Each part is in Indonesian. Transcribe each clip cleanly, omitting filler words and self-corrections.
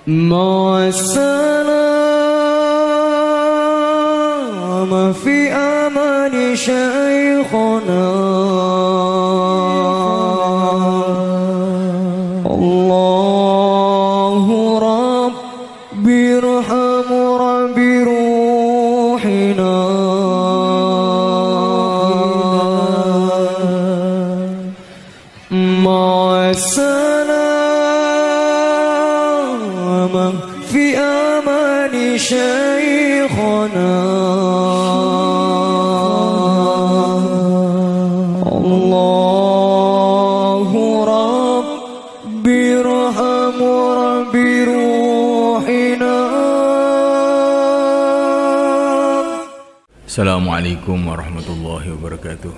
مع السلامة في أمان شيخنا الله ربي ارحم ربي روحنا مع السلامة في أمان شيخنا الله ربي ارحم ربي روحنا. Assalamualaikum warahmatullahi wabarakatuh.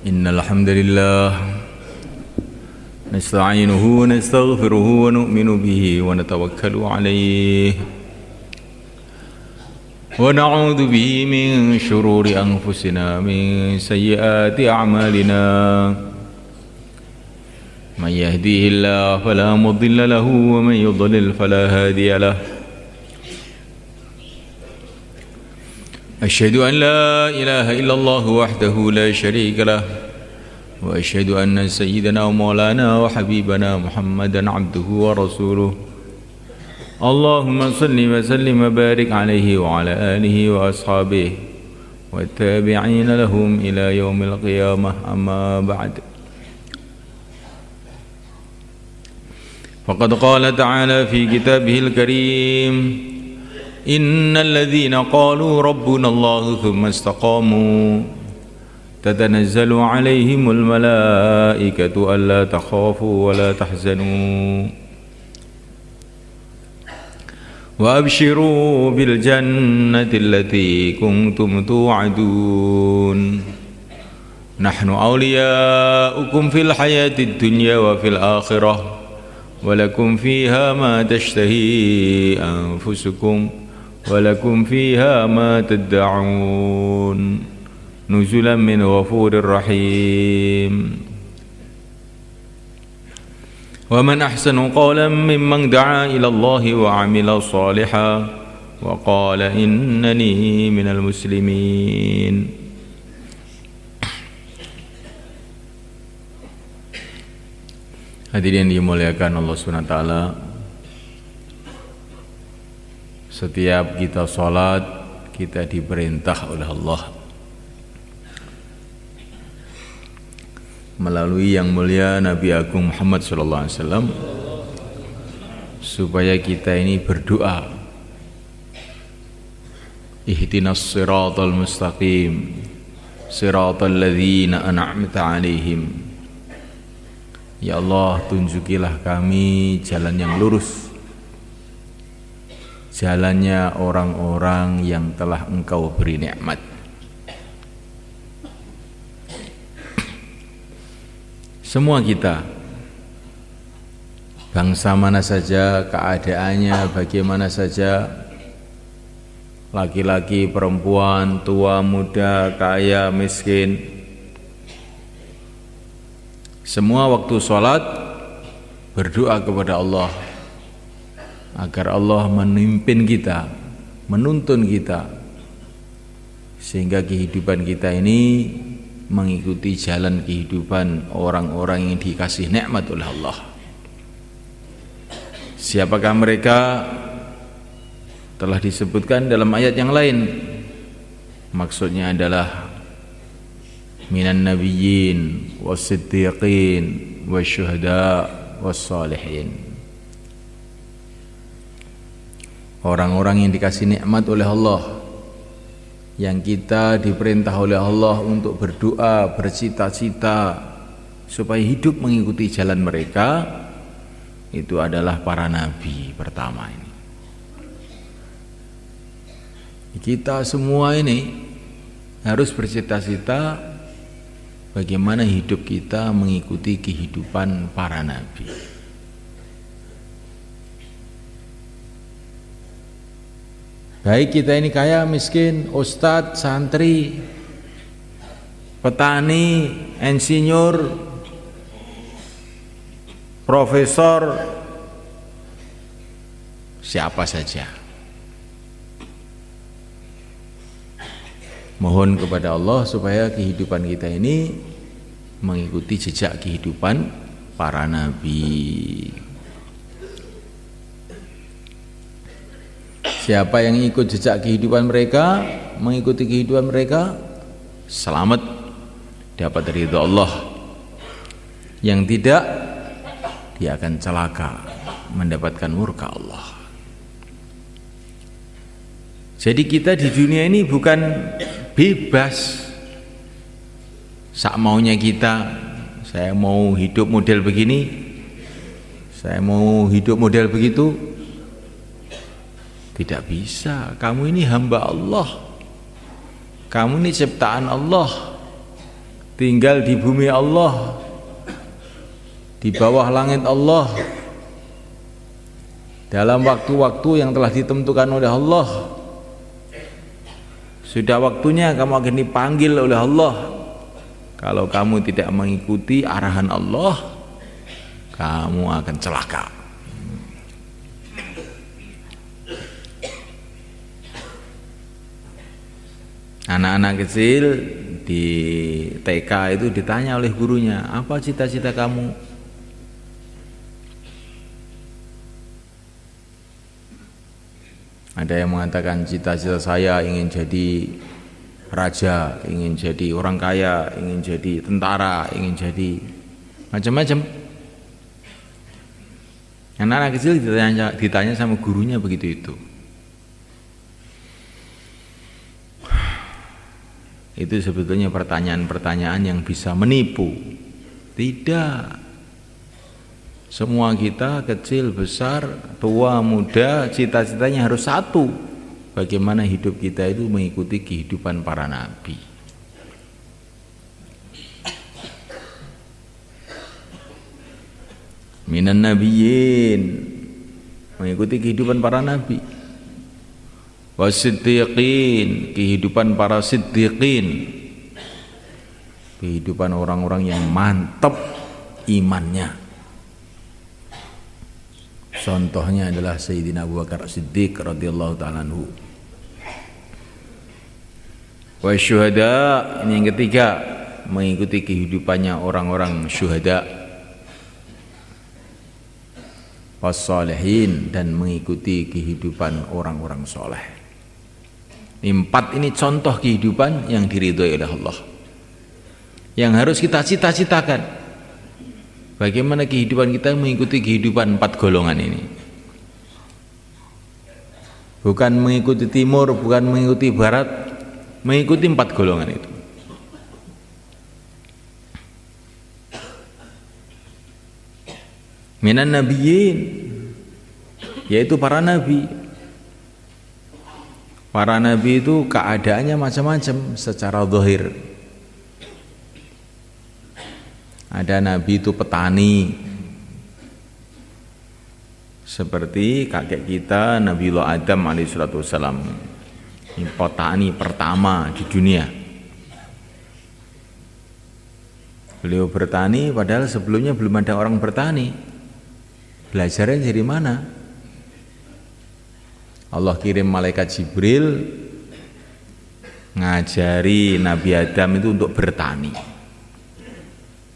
Innal hamdalillah nasta'inuhu wa nastaghfiruhu wa nu'minu bihi wa natawakkalu alayhi wa na'udzu bihi min shururi anfusina min sayyiati a'malina man yahdihillahu fala mudilla lahu wa man yudlil fala hadiya lahu. أشهد أن لا إله إلا الله وحده لا شريك له وأشهد أن سيدنا ومولانا وحبيبنا محمدا عبده ورسوله اللهم صل وسلم وبارك عليه وعلى آله وأصحابه والتابعين لهم إلى يوم القيامة. أما بعد، فقد قال تعالى في كتابه الكريم: إن الذين قالوا ربنا الله ثم استقاموا تتنزل عليهم الملائكة ألا تخافوا ولا تحزنوا وأبشروا بالجنة التي كنتم توعدون نحن أولياؤكم في الحياة الدنيا وفي الآخرة ولكم فيها ما تشتهي أنفسكم ولكم فيها ما تدعون نزلا من غفور رحيم. ومن أحسن قولا ممن دعا إلى الله وعمل صالحا وقال إنني من المسلمين. Hadirin dimuliakan Allah SWT, setiap kita sholat kita diperintah oleh Allah melalui yang mulia Nabi Agung Muhammad SAW supaya kita ini berdoa, ihdinas siratal mustaqim siratal ladzina an'amta alaihim. Ya Allah, tunjukilah kami jalan yang lurus, jalannya orang-orang yang telah Engkau beri nikmat. Semua kita, bangsa mana saja, keadaannya bagaimana saja, laki-laki, perempuan, tua, muda, kaya, miskin, semua waktu sholat berdoa kepada Allah agar Allah memimpin kita, menuntun kita, sehingga kehidupan kita ini mengikuti jalan kehidupan orang-orang yang dikasih nikmat oleh Allah. Siapakah mereka? Telah disebutkan dalam ayat yang lain. Maksudnya adalah minan nabiyyin was-siddiqin wasyuhada was-salihin. Orang-orang yang dikasih nikmat oleh Allah, yang kita diperintah oleh Allah untuk berdoa, bercita-cita supaya hidup mengikuti jalan mereka, itu adalah para nabi pertama ini. Kita semua ini harus bercita-cita bagaimana hidup kita mengikuti kehidupan para nabi. Baik kita ini kaya, miskin, ustadz, santri, petani, insinyur, profesor, siapa saja. Mohon kepada Allah supaya kehidupan kita ini mengikuti jejak kehidupan para nabi. Siapa yang ikut jejak kehidupan mereka, mengikuti kehidupan mereka, selamat, dapat ridha Allah. Yang tidak, dia akan celaka, mendapatkan murka Allah. Jadi kita di dunia ini bukan bebas sak maunya kita. Saya mau hidup model begini, saya mau hidup model begitu. Tidak bisa. Kamu ini hamba Allah, kamu ini ciptaan Allah, tinggal di bumi Allah, di bawah langit Allah, dalam waktu-waktu yang telah ditentukan oleh Allah. Sudah waktunya kamu akan dipanggil oleh Allah. Kalau kamu tidak mengikuti arahan Allah, kamu akan celaka. Anak-anak kecil di TK itu ditanya oleh gurunya, apa cita-cita kamu? Ada yang mengatakan cita-cita saya ingin jadi raja, ingin jadi orang kaya, ingin jadi tentara, ingin jadi macam-macam. Anak-anak kecil ditanya sama gurunya begitu itu. Itu sebetulnya pertanyaan-pertanyaan yang bisa menipu. Tidak. Semua kita kecil, besar, tua, muda, cita-citanya harus satu. Bagaimana hidup kita itu mengikuti kehidupan para nabi. Minan nabiyyin, mengikuti kehidupan para nabi. Wasiddiqin, kehidupan para siddiqin, kehidupan orang-orang yang mantap imannya. Contohnya adalah Sayyidina Abu Bakar Siddiq radhiyallahu ta'ala anhu. Wasyuhada, ini yang ketiga, mengikuti kehidupannya orang-orang syuhada. Wassalihin, dan mengikuti kehidupan orang-orang soleh. Empat ini contoh kehidupan yang diridhoi oleh Allah, yang harus kita cita-citakan. Bagaimana kehidupan kita mengikuti kehidupan empat golongan ini. Bukan mengikuti timur, bukan mengikuti barat, mengikuti empat golongan itu. Minan nabiyyin, yaitu para nabi. Para nabi itu keadaannya macam-macam secara zahir. Ada nabi itu petani, seperti kakek kita Nabiullah Adam alaihissalam. Ini petani pertama di dunia. Beliau bertani padahal sebelumnya belum ada orang bertani. Belajarnya dari mana? Allah kirim malaikat Jibril ngajari Nabi Adam itu untuk bertani.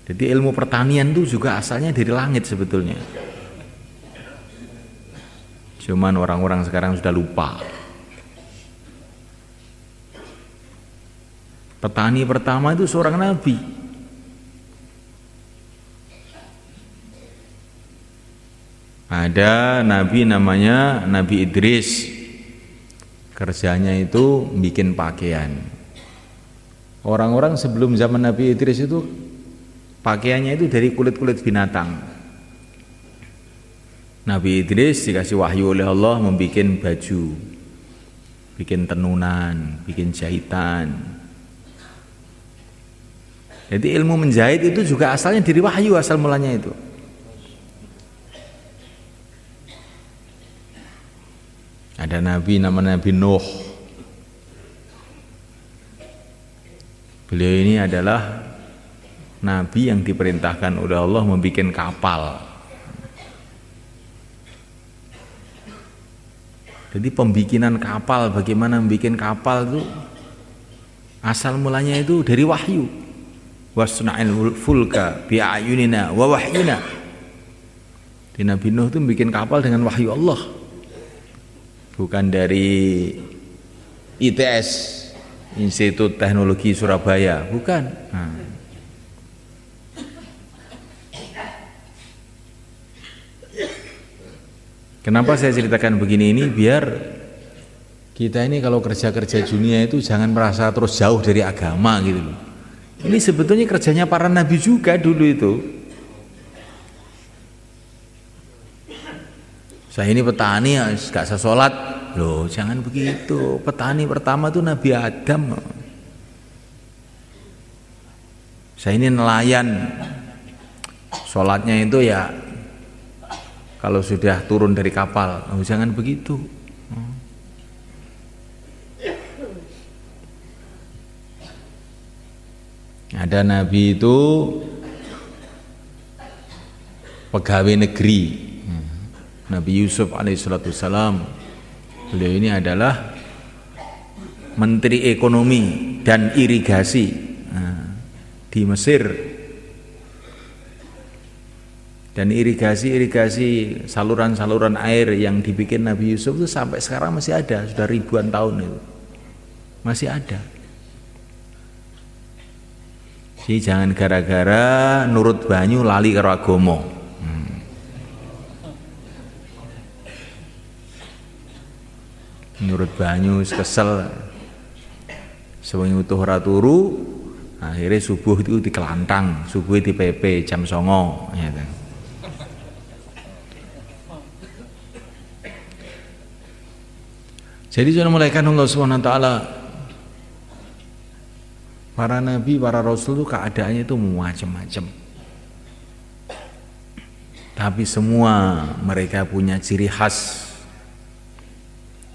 Jadi ilmu pertanian itu juga asalnya dari langit sebetulnya. Cuman orang-orang sekarang sudah lupa. Petani pertama itu seorang nabi. Ada nabi namanya Nabi Idris. Kerjanya itu bikin pakaian. Orang-orang sebelum zaman Nabi Idris itu pakaiannya itu dari kulit-kulit binatang. Nabi Idris dikasih wahyu oleh Allah membuat baju, bikin tenunan, bikin jahitan. Jadi ilmu menjahit itu juga asalnya dari wahyu, asal mulanya itu. Ada nabi namanya Nabi Nuh. Beliau ini adalah nabi yang diperintahkan oleh Allah membuat kapal. Jadi pembikinan kapal, bagaimana membikin kapal itu asal mulanya itu dari wahyu. Wasna'il fulka bi'ayunina wa wahyina. Di Nabi Nuh itu bikin kapal dengan wahyu Allah. Bukan dari ITS, Institut Teknologi Surabaya, bukan. Kenapa saya ceritakan begini ini? Biar kita ini kalau kerja-kerja dunia itu jangan merasa terus jauh dari agama gitu loh. Ini sebetulnya kerjanya para nabi juga dulu itu. Saya ini petani gak usah sholat. Loh jangan begitu. Petani pertama itu Nabi Adam. Saya ini nelayan. Sholatnya itu ya kalau sudah turun dari kapal. Oh, jangan begitu. Ada nabi itu pegawai negeri. Nabi Yusuf alaihissalam. Beliau ini adalah Menteri Ekonomi dan Irigasi di Mesir. Dan irigasi saluran-saluran air yang dibikin Nabi Yusuf itu sampai sekarang masih ada, sudah ribuan tahun itu. Masih ada. Jadi jangan gara-gara nurut banyu lali karo agama. Nurut banyu kesel. Sewengi utuh ora turu, akhirnya subuh itu dikelantang, subuh di PP jam 09.00 ya kan. Jadi sudah mulaikan Allah SWT, para nabi, para rasul itu keadaannya itu macam-macam. Tapi semua mereka punya ciri khas.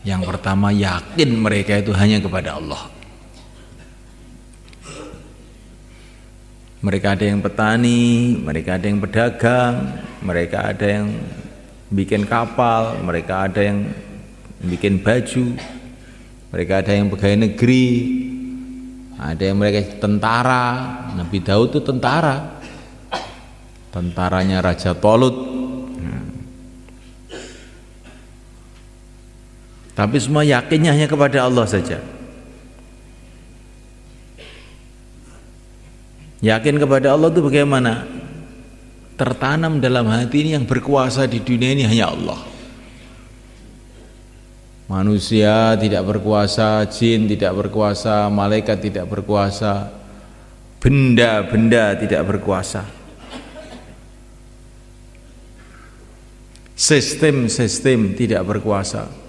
Yang pertama, yakin mereka itu hanya kepada Allah. Mereka ada yang petani, mereka ada yang pedagang, mereka ada yang bikin kapal, mereka ada yang bikin baju, mereka ada yang pegawai negeri, ada yang mereka tentara. Nabi Daud itu tentara, tentaranya Raja Tolut. Tapi semua yakinnya hanya kepada Allah saja. Yakin kepada Allah itu bagaimana? Tertanam dalam hati ini yang berkuasa di dunia ini hanya Allah. Manusia tidak berkuasa, jin tidak berkuasa, malaikat tidak berkuasa, benda-benda tidak berkuasa. Sistem-sistem tidak berkuasa.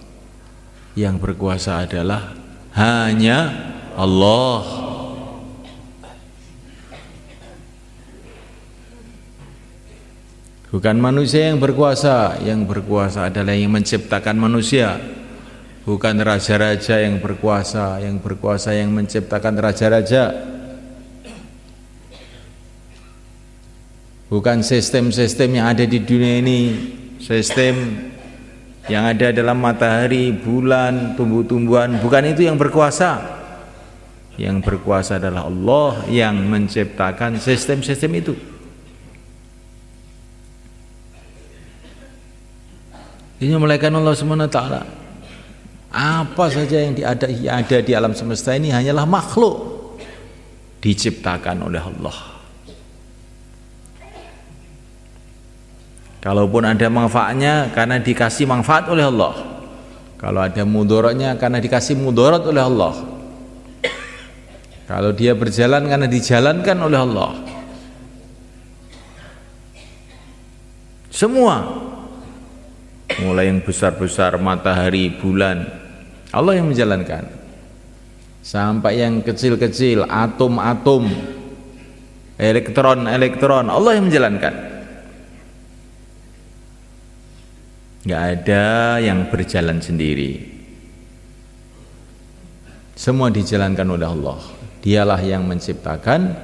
Yang berkuasa adalah hanya Allah. Bukan manusia yang berkuasa adalah yang menciptakan manusia. Bukan raja-raja yang berkuasa yang menciptakan raja-raja. Bukan sistem-sistem yang ada di dunia ini, sistem yang ada dalam matahari, bulan, tumbuh-tumbuhan, bukan itu yang berkuasa. Yang berkuasa adalah Allah yang menciptakan sistem-sistem itu. Ini mulaikan Allah SWT. Apa saja yang ada di alam semesta ini hanyalah makhluk diciptakan oleh Allah. Kalaupun ada manfaatnya karena dikasih manfaat oleh Allah. Kalau ada mudaratnya karena dikasih mudarat oleh Allah. Kalau dia berjalan karena dijalankan oleh Allah. Semua, mulai yang besar-besar matahari, bulan, Allah yang menjalankan, sampai yang kecil-kecil, atom-atom, elektron-elektron, Allah yang menjalankan. Nggak ada yang berjalan sendiri. Semua dijalankan oleh Allah. Dialah yang menciptakan,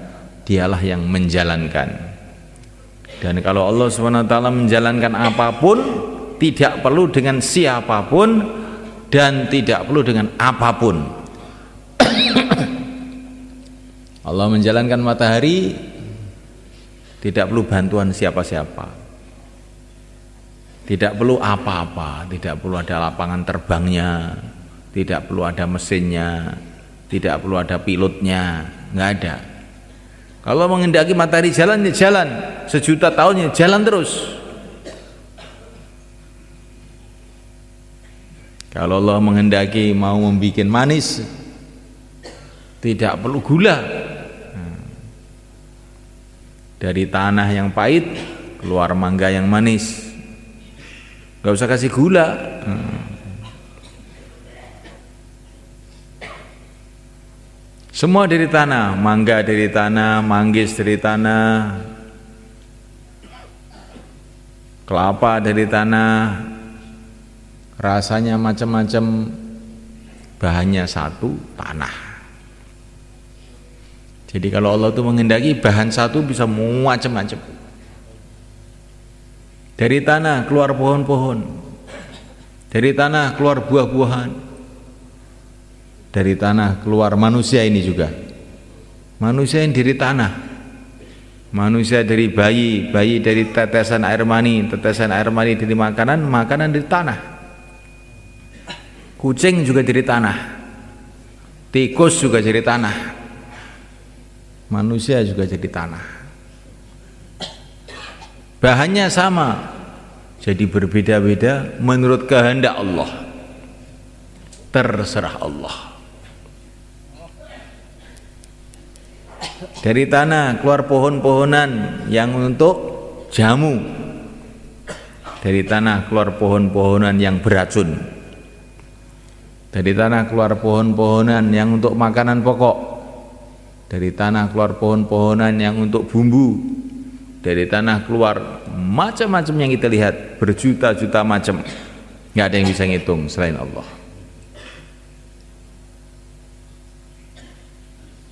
dialah yang menjalankan. Dan kalau Allah SWT menjalankan apapun, tidak perlu dengan siapapun, dan tidak perlu dengan apapun. Allah menjalankan matahari tidak perlu bantuan siapa-siapa, tidak perlu apa-apa, tidak perlu ada lapangan terbangnya, tidak perlu ada mesinnya, tidak perlu ada pilotnya, nggak ada. Kalau menghendaki matahari jalan, ya jalan, sejuta tahunnya jalan terus. Kalau Allah menghendaki mau membuat manis, tidak perlu gula. Dari tanah yang pahit keluar mangga yang manis, nggak usah kasih gula. Semua dari tanah, mangga dari tanah, manggis dari tanah, kelapa dari tanah, rasanya macam-macam, bahannya satu, tanah. Jadi kalau Allah itu menghendaki bahan satu bisa macam-macam. Dari tanah keluar pohon-pohon, dari tanah keluar buah-buahan, dari tanah keluar manusia ini juga. Manusia yang dari tanah, manusia dari bayi, bayi dari tetesan air mani, tetesan air mani dari makanan, makanan dari tanah. Kucing juga dari tanah, tikus juga dari tanah, manusia juga jadi tanah. Bahannya sama, jadi berbeda-beda menurut kehendak Allah. Terserah Allah. Dari tanah keluar pohon-pohonan yang untuk jamu, dari tanah keluar pohon-pohonan yang beracun, dari tanah keluar pohon-pohonan yang untuk makanan pokok, dari tanah keluar pohon-pohonan yang untuk bumbu, dari tanah keluar macam-macam yang kita lihat, berjuta-juta macam, nggak ada yang bisa ngitung selain Allah.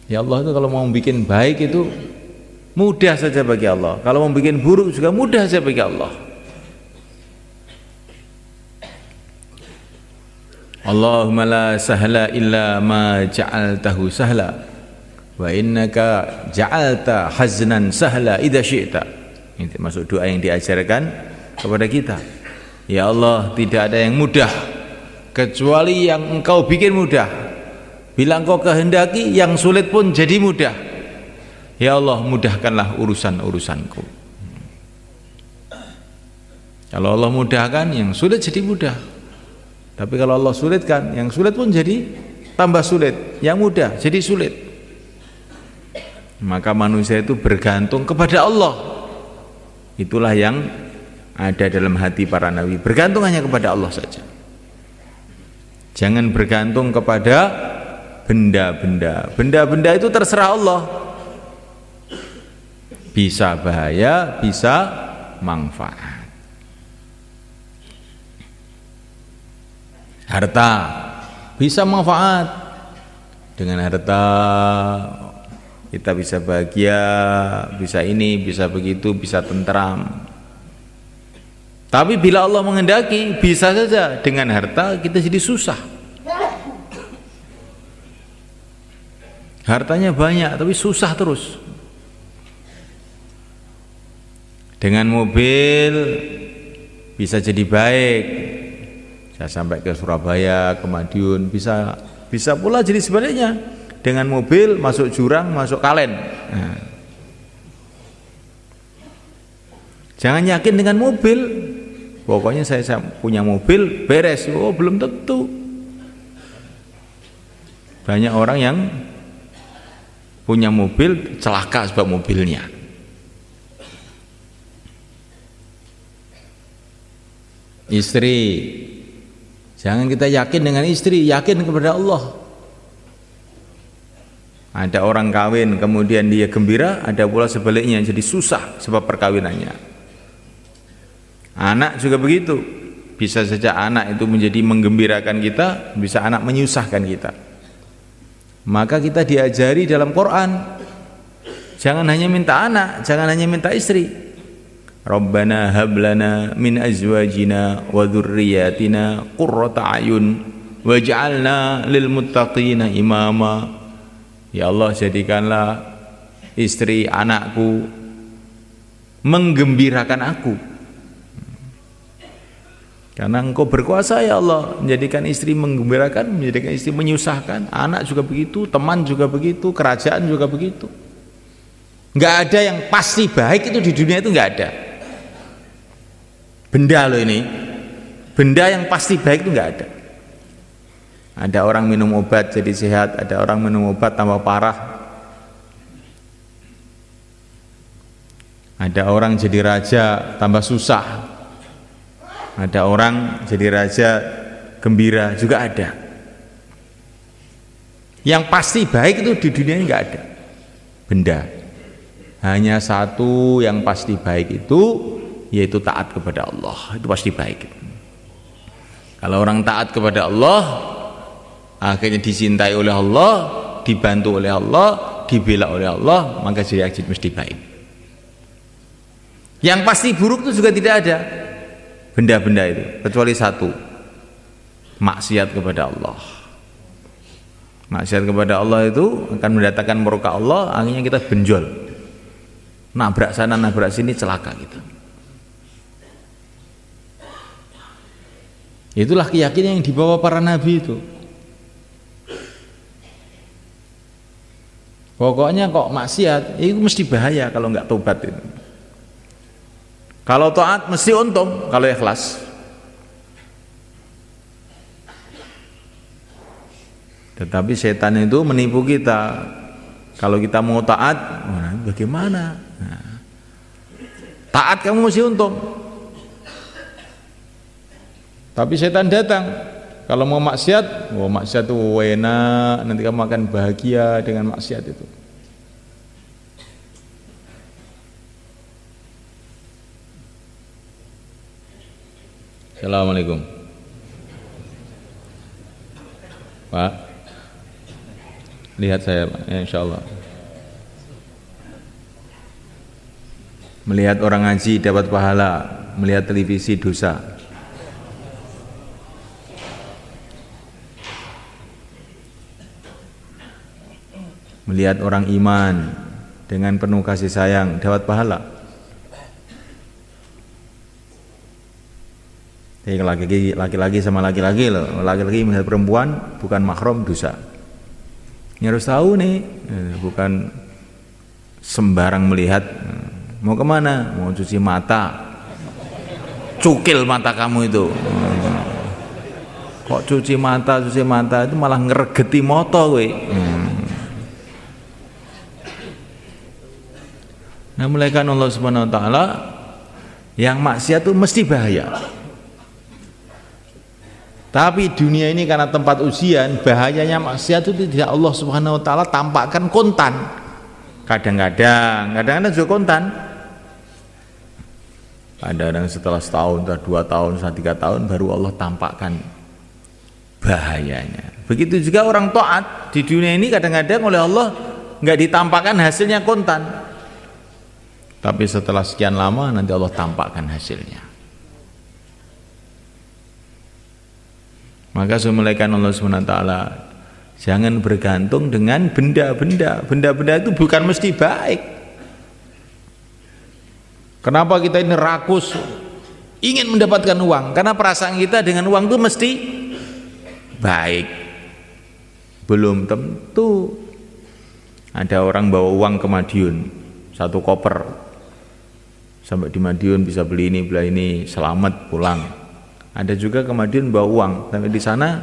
Ya Allah itu kalau mau bikin baik itu mudah saja bagi Allah, kalau mau bikin buruk juga mudah saja bagi Allah. Allahumma la sahla illa ma ja'altahu sahla wa innaka ja'alta haznan sahla idza syi'ta. Ini masuk doa yang diajarkan kepada kita. Ya Allah, tidak ada yang mudah kecuali yang Engkau bikin mudah. Bila Engkau kehendaki, yang sulit pun jadi mudah. Ya Allah, mudahkanlah urusan-urusanku. Kalau Allah mudahkan, yang sulit jadi mudah. Tapi kalau Allah sulitkan, yang sulit pun jadi tambah sulit, yang mudah jadi sulit. Maka manusia itu bergantung kepada Allah. Itulah yang ada dalam hati para nabi, bergantung hanya kepada Allah saja. Jangan bergantung kepada benda-benda. Benda-benda itu terserah Allah, bisa bahaya, bisa manfaat. Harta bisa manfaat, dengan harta kita bisa bahagia, bisa ini, bisa begitu, bisa tentram. Tapi bila Allah menghendaki, bisa saja dengan harta kita jadi susah. Hartanya banyak tapi susah terus. Dengan mobil bisa jadi baik, saya sampai ke Surabaya, ke Madiun, bisa pula jadi sebaliknya. Dengan mobil masuk jurang, masuk kalen. Nah. Jangan yakin dengan mobil, pokoknya saya punya mobil beres. Oh, belum tentu. Banyak orang yang punya mobil celaka sebab mobilnya. Istri, jangan kita yakin dengan istri, yakin kepada Allah. Ada orang kawin kemudian dia gembira, ada pula sebaliknya jadi susah sebab perkawinannya. Anak juga begitu, bisa saja anak itu menjadi menggembirakan kita, bisa anak menyusahkan kita. Maka kita diajari dalam Quran, jangan hanya minta anak, jangan hanya minta istri. Rabbana hablana min azwajina wa dzurriyyatina qurrata a'yun waj'alna lil muttaqina imama. Ya Allah, jadikanlah istri anakku menggembirakan aku. Karena Engkau berkuasa ya Allah, menjadikan istri menggembirakan, menjadikan istri menyusahkan, anak juga begitu, teman juga begitu, kerajaan juga begitu. Nggak ada yang pasti baik itu di dunia itu, nggak ada. Benda loh ini, benda yang pasti baik itu nggak ada. Ada orang minum obat jadi sehat, ada orang minum obat tambah parah. Ada orang jadi raja tambah susah. Ada orang jadi raja gembira juga ada. Yang pasti baik itu di dunia ini nggak ada benda. Hanya satu yang pasti baik itu, yaitu taat kepada Allah. Itu pasti baik. Kalau orang taat kepada Allah, akhirnya dicintai oleh Allah, dibantu oleh Allah, dibela oleh Allah, maka jadi mesti baik. Yang pasti buruk itu juga tidak ada benda-benda itu, kecuali satu, maksiat kepada Allah. Maksiat kepada Allah itu akan mendatangkan murka Allah, akhirnya kita benjol, nabrak sana nabrak sini, celaka gitu. Itulah keyakinan yang dibawa para nabi itu. Pokoknya kok maksiat itu mesti bahaya kalau nggak tobat itu. Kalau taat mesti untung kalau ikhlas. Tetapi setan itu menipu kita. Kalau kita mau taat, bagaimana? Nah, taat kamu mesti untung. Tapi setan datang. Kalau mau maksiat, maksiat itu enak, nanti kamu akan bahagia dengan maksiat itu. Assalamualaikum Pak, lihat saya Pak, ya, insya Allah. Melihat orang ngaji dapat pahala, melihat televisi dosa. Melihat orang iman dengan penuh kasih sayang dapat pahala. Laki-laki sama laki-laki loh, laki-laki melihat perempuan bukan mahram dosa. Ini harus tahu nih, bukan sembarang melihat. Mau kemana? Mau cuci mata, cukil mata kamu itu. Kok cuci mata itu malah ngeregeti moto we. Nah, mulaikan Allah Subhanahu wa taala, yang maksiat itu mesti bahaya. Tapi dunia ini karena tempat ujian, bahayanya maksiat itu tidak Allah Subhanahu wa taala tampakkan kontan. Kadang-kadang juga kontan. Kadang-kadang setelah setahun, setelah 2 tahun, setelah 3 tahun baru Allah tampakkan bahayanya. Begitu juga orang taat di dunia ini kadang-kadang oleh Allah nggak ditampakkan hasilnya kontan. Tapi setelah sekian lama nanti Allah tampakkan hasilnya. Maka semulaikan Allah SWT, jangan bergantung dengan benda-benda. Benda-benda itu bukan mesti baik. Kenapa kita ini rakus ingin mendapatkan uang? Karena perasaan kita dengan uang itu mesti baik. Belum tentu. Ada orang bawa uang ke Madiun, 1 koper, sampai di Madiun bisa beli ini, selamat pulang. Ada juga ke Madiun bawa uang, sampai di sana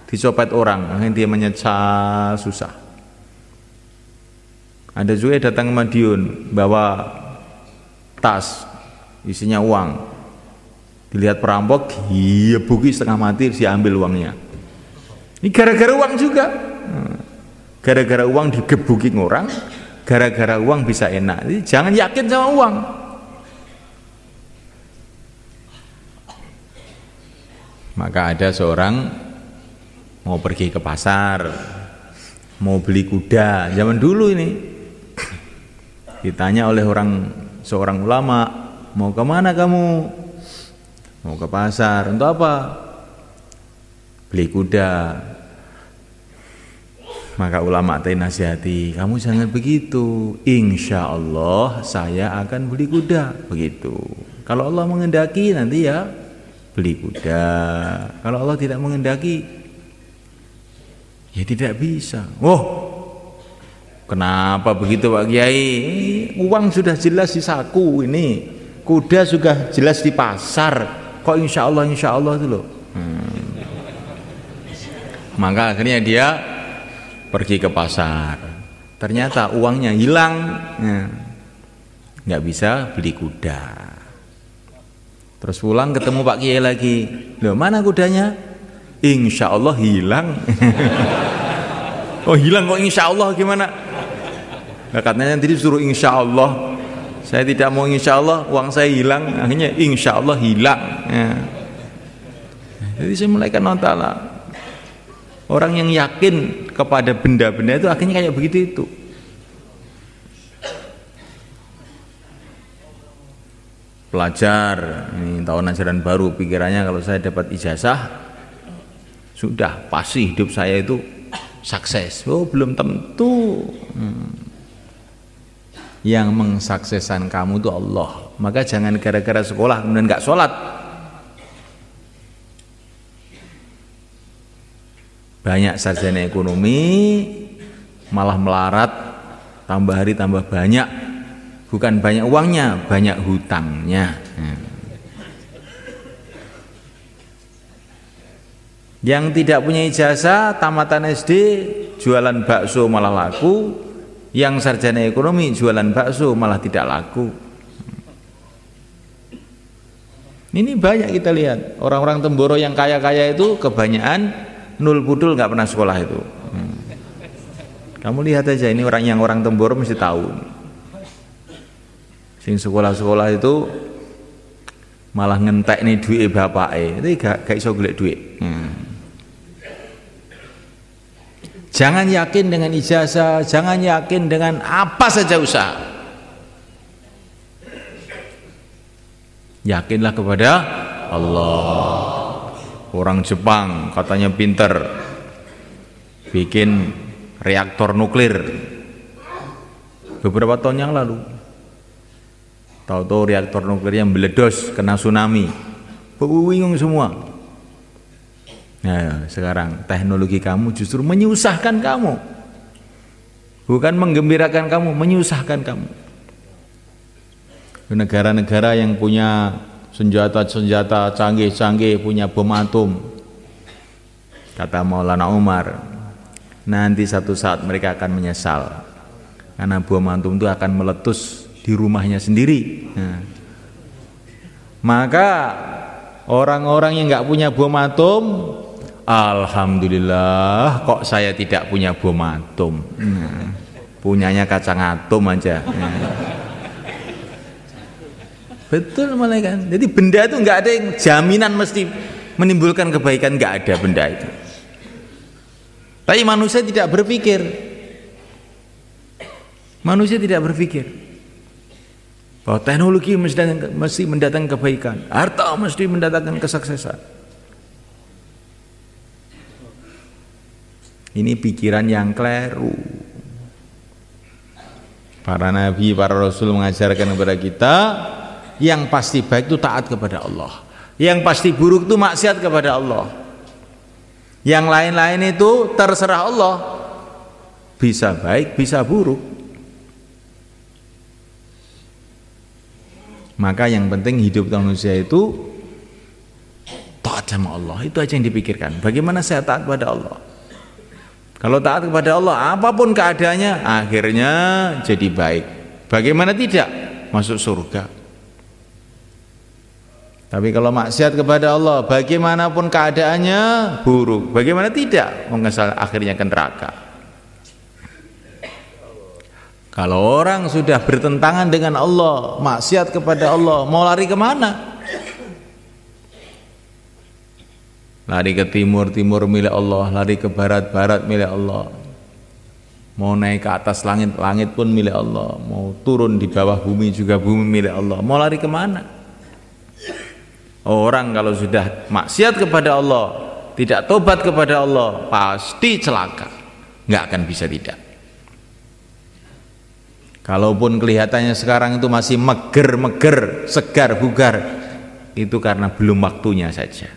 dicopet orang, akhirnya dia menyesal susah. Ada juga yang datang ke Madiun bawa tas isinya uang, dilihat perampok, buki setengah mati, diambil uangnya. Ini gara-gara uang juga. Gara-gara uang digebukin orang, gara-gara uang bisa enak. Jadi jangan yakin sama uang. Maka ada seorang mau pergi ke pasar, mau beli kuda. Zaman dulu ini ditanya oleh seorang ulama, mau kemana kamu? Mau ke pasar. Untuk apa? beli kuda. Maka ulama tadi nasihati, kamu jangan begitu. Insya Allah saya akan beli kuda, begitu. Kalau Allah menghendaki nanti ya beli kuda. Kalau Allah tidak menghendaki, ya tidak bisa. Oh, kenapa begitu Pak Kiai? Uang sudah jelas di saku ini, kuda sudah jelas di pasar. Kok insya Allah itu loh. Maka akhirnya dia pergi ke pasar, ternyata uangnya hilang, nggak bisa beli kuda. Terus pulang ketemu Pak Kiai lagi, loh mana kudanya? Insya Allah hilang. Oh hilang kok insya Allah gimana? Nah, katanya tadi suruh insya Allah, saya tidak mau insya Allah, uang saya hilang, akhirnya insya Allah hilang. Jadi saya mulai nonton lah. Orang yang yakin kepada benda-benda itu akhirnya kayak begitu itu. Pelajar ini tahun ajaran baru, pikirannya kalau saya dapat ijazah sudah pasti hidup saya itu sukses. Oh belum tentu. Yang mensukseskan kamu itu Allah. Maka jangan gara-gara sekolah kemudian nggak sholat. Banyak sarjana ekonomi malah melarat, tambah hari tambah banyak, bukan banyak uangnya, banyak hutangnya. Yang tidak punya ijazah tamatan SD jualan bakso malah laku, yang sarjana ekonomi jualan bakso malah tidak laku. Ini banyak kita lihat orang-orang Temboro yang kaya-kaya itu kebanyakan nul pudul, nggak pernah sekolah itu. Kamu lihat aja ini orang Temboro mesti tahu. Sing sekolah-sekolah itu malah ngentek nih duit bapake, itu gak iso golek duit. Jangan yakin dengan ijazah, jangan yakin dengan apa saja usaha. Yakinlah kepada Allah. Orang Jepang katanya pinter bikin reaktor nuklir beberapa tahun yang lalu. Tahu-tahu reaktor nuklirnya meledos, kena tsunami, bingung semua. Nah sekarang teknologi kamu justru menyusahkan kamu, bukan menggembirakan kamu, menyusahkan kamu. Negara-negara yang punya senjata canggih-canggih, punya bom atom, kata Maulana Umar, nanti satu saat mereka akan menyesal karena bom atom itu akan meletus di rumahnya sendiri. Maka orang-orang yang nggak punya bom atom, alhamdulillah kok saya tidak punya bom atom, punyanya kacang atom aja. Betul malah kan. Jadi benda itu nggak ada yang jaminan mesti menimbulkan kebaikan, nggak ada benda itu. Tapi manusia tidak berpikir. Manusia tidak berpikir bahwa teknologi mesti mendatangkan kebaikan, harta mesti mendatangkan kesuksesan. Ini pikiran yang keliru. Para nabi, para rasul mengajarkan kepada kita, yang pasti baik itu taat kepada Allah, yang pasti buruk itu maksiat kepada Allah. Yang lain-lain itu terserah Allah, bisa baik bisa buruk. Maka yang penting hidup manusia itu taat sama Allah, itu aja yang dipikirkan. Bagaimana saya taat kepada Allah? Kalau taat kepada Allah, apapun keadaannya akhirnya jadi baik. Bagaimana tidak? Masuk surga. Tapi kalau maksiat kepada Allah, bagaimanapun keadaannya buruk. Bagaimana tidak? Mengesal akhirnya ke neraka. Kalau orang sudah bertentangan dengan Allah, maksiat kepada Allah, mau lari kemana? Lari ke timur, timur milik Allah. Lari ke barat, barat milik Allah. Mau naik ke atas langit, langit pun milik Allah. Mau turun di bawah bumi juga bumi milik Allah. Mau lari kemana? Orang kalau sudah maksiat kepada Allah, tidak tobat kepada Allah, pasti celaka. Nggak akan bisa tidak. Kalaupun kelihatannya sekarang itu masih meger-meger, segar bugar, itu karena belum waktunya saja.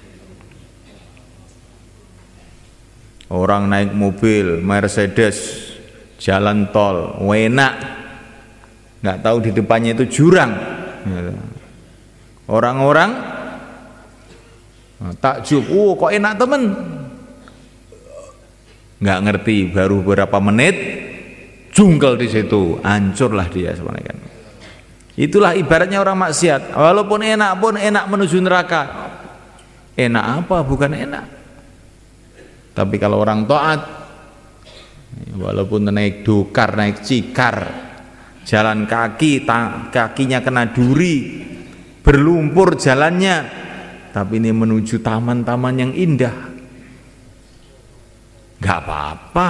Orang naik mobil Mercedes, jalan tol, enak, nggak tahu di depannya itu jurang. Orang-orang takjub, kok enak temen. Nggak ngerti, baru beberapa menit jungkel di situ, hancurlah dia sebenarnya. Itulah ibaratnya orang maksiat. Walaupun enak pun enak menuju neraka. Enak apa? Bukan enak. Tapi kalau orang taat, walaupun naik dokar, naik cikar, jalan kaki, kakinya kena duri, berlumpur jalannya, tapi ini menuju taman-taman yang indah, nggak apa-apa.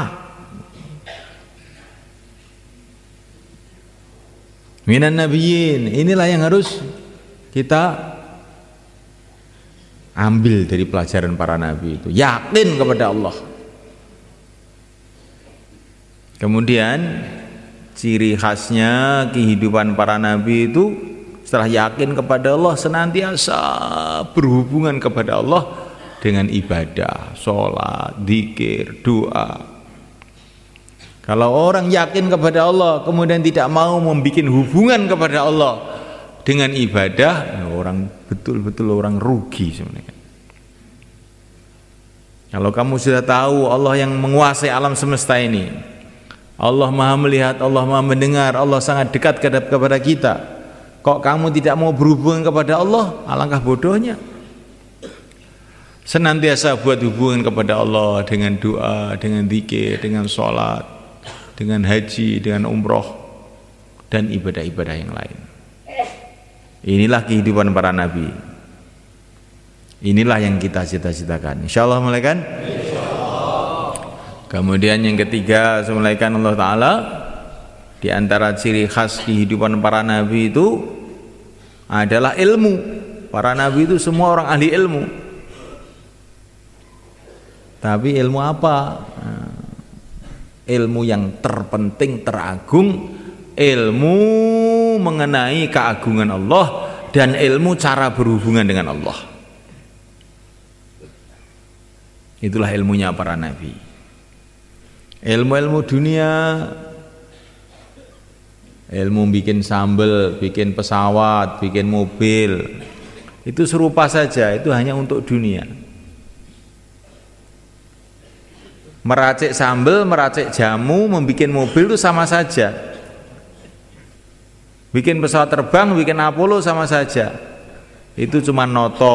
Minan nabiyyin, inilah yang harus kita ambil dari pelajaran para nabi itu, yakin kepada Allah. Kemudian ciri khasnya kehidupan para nabi itu, setelah yakin kepada Allah, senantiasa berhubungan kepada Allah dengan ibadah, sholat, zikir, doa. Kalau orang yakin kepada Allah kemudian tidak mau membuat hubungan kepada Allah dengan ibadah, orang betul-betul orang rugi sebenarnya. Kalau kamu sudah tahu Allah yang menguasai alam semesta ini, Allah maha melihat, Allah maha mendengar, Allah sangat dekat kepada kita, kok kamu tidak mau berhubungan kepada Allah? Alangkah bodohnya. Senantiasa buat hubungan kepada Allah dengan doa, dengan zikir, dengan sholat, dengan haji, dengan umroh, dan ibadah-ibadah yang lain. Inilah kehidupan para nabi. Inilah yang kita cita-citakan. Insyaallah mulai kan? Kemudian yang ketiga, semulaikan Allah Ta'ala, di antara ciri khas kehidupan para nabi itu adalah ilmu. Para nabi itu semua orang ahli ilmu. Tapi ilmu apa? Ilmu yang terpenting, teragung, ilmu mengenai keagungan Allah dan ilmu cara berhubungan dengan Allah. Itulah ilmunya para nabi. Ilmu-ilmu dunia, ilmu bikin sambal, bikin pesawat, bikin mobil, itu serupa saja, itu hanya untuk dunia. Meracik sambal, meracik jamu, membuat mobil itu sama saja. Bikin pesawat terbang, bikin Apollo sama saja. Itu cuma noto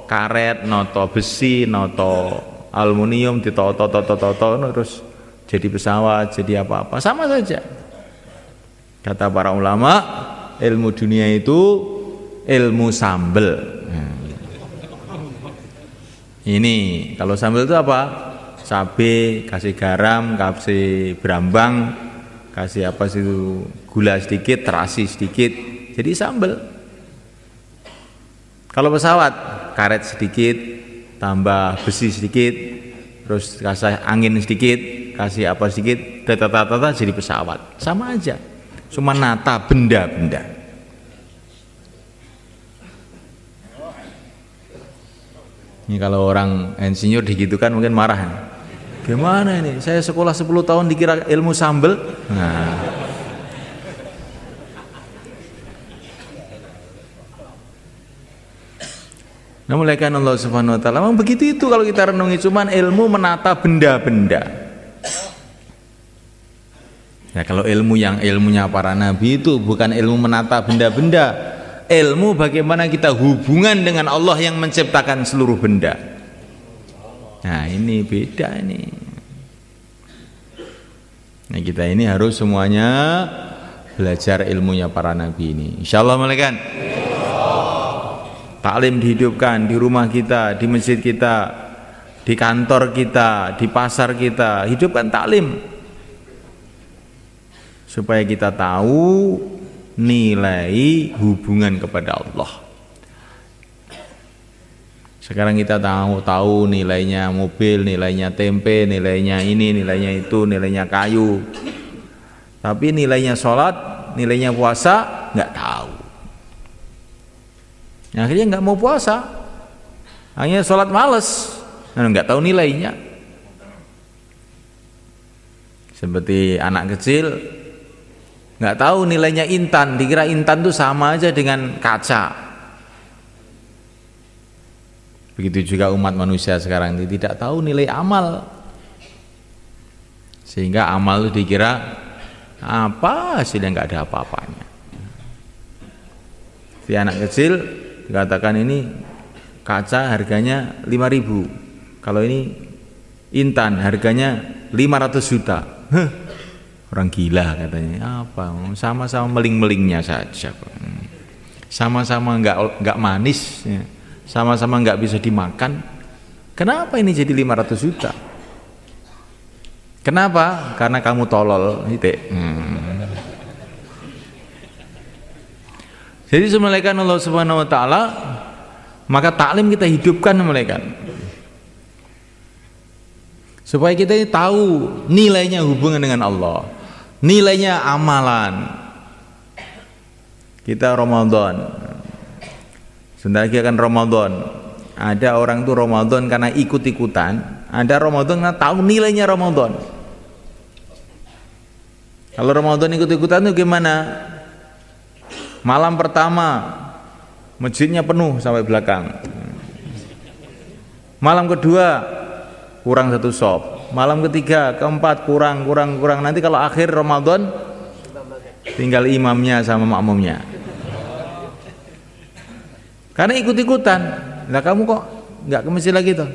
karet, noto besi, noto aluminium, ditoto terus jadi pesawat, jadi apa-apa, sama saja. Kata para ulama, ilmu dunia itu ilmu sambal. Ini kalau sambal itu apa? Cabai, kasih garam, kasih berambang, kasih apa sih itu, gula sedikit, terasi sedikit, jadi sambal. Kalau pesawat, karet sedikit, tambah besi sedikit, terus kasih angin sedikit, kasih apa sedikit, tata jadi pesawat. Sama aja, cuma nata benda-benda. Ini kalau orang insinyur digitukan mungkin marah. Gimana ini? Saya sekolah 10 tahun dikira ilmu sambel. Nah, mulaikan Allah Subhanahu wa taala. Memang begitu itu kalau kita renungi, cuman ilmu menata benda-benda. Ya, kalau ilmu yang ilmunya para nabi itu bukan ilmu menata benda-benda, ilmu bagaimana kita hubungan dengan Allah yang menciptakan seluruh benda. Nah, ini beda ini. Nah, kita ini harus semuanya belajar ilmunya para nabi ini. Insyaallah malaikat. Taklim dihidupkan di rumah kita, di masjid kita, di kantor kita, di pasar kita. Hidupkan taklim supaya kita tahu nilai hubungan kepada Allah. Sekarang kita tahu nilainya mobil, nilainya tempe, nilainya ini, nilainya itu, nilainya kayu. Tapi nilainya sholat, nilainya puasa nggak tahu. Akhirnya nggak mau puasa, hanya sholat males, nggak tahu nilainya. Seperti anak kecil nggak tahu nilainya intan, dikira intan itu sama aja dengan kaca. Begitu juga umat manusia sekarang ini tidak tahu nilai amal, sehingga amal itu dikira apa hasilnya, nggak ada apa-apanya. Si anak kecil dikatakan ini kaca harganya 5.000, kalau ini intan harganya 500 juta. Orang gila katanya. Apa? Sama-sama meling-melingnya saja, sama-sama nggak manis, sama-sama nggak bisa dimakan. Kenapa ini jadi 500 juta? Kenapa? Karena kamu tolol. Jadi semulaikan Allah Subhanahu Wa Taala, maka taklim kita hidupkan semulaikan, supaya kita tahu nilainya hubungan dengan Allah, nilainya amalan. Kita Ramadan, sebentar lagi akan Ramadan. Ada orang tuh Ramadan karena ikut-ikutan, ada Ramadan karena tahu nilainya Ramadan. Kalau Ramadan ikut-ikutan itu gimana? Malam pertama masjidnya penuh sampai belakang. Malam kedua kurang satu sop. Malam ketiga, keempat kurang. Nanti kalau akhir Ramadan tinggal imamnya sama makmumnya. Karena ikut-ikutan. Lah kamu kok nggak ke masjid lagi tuh?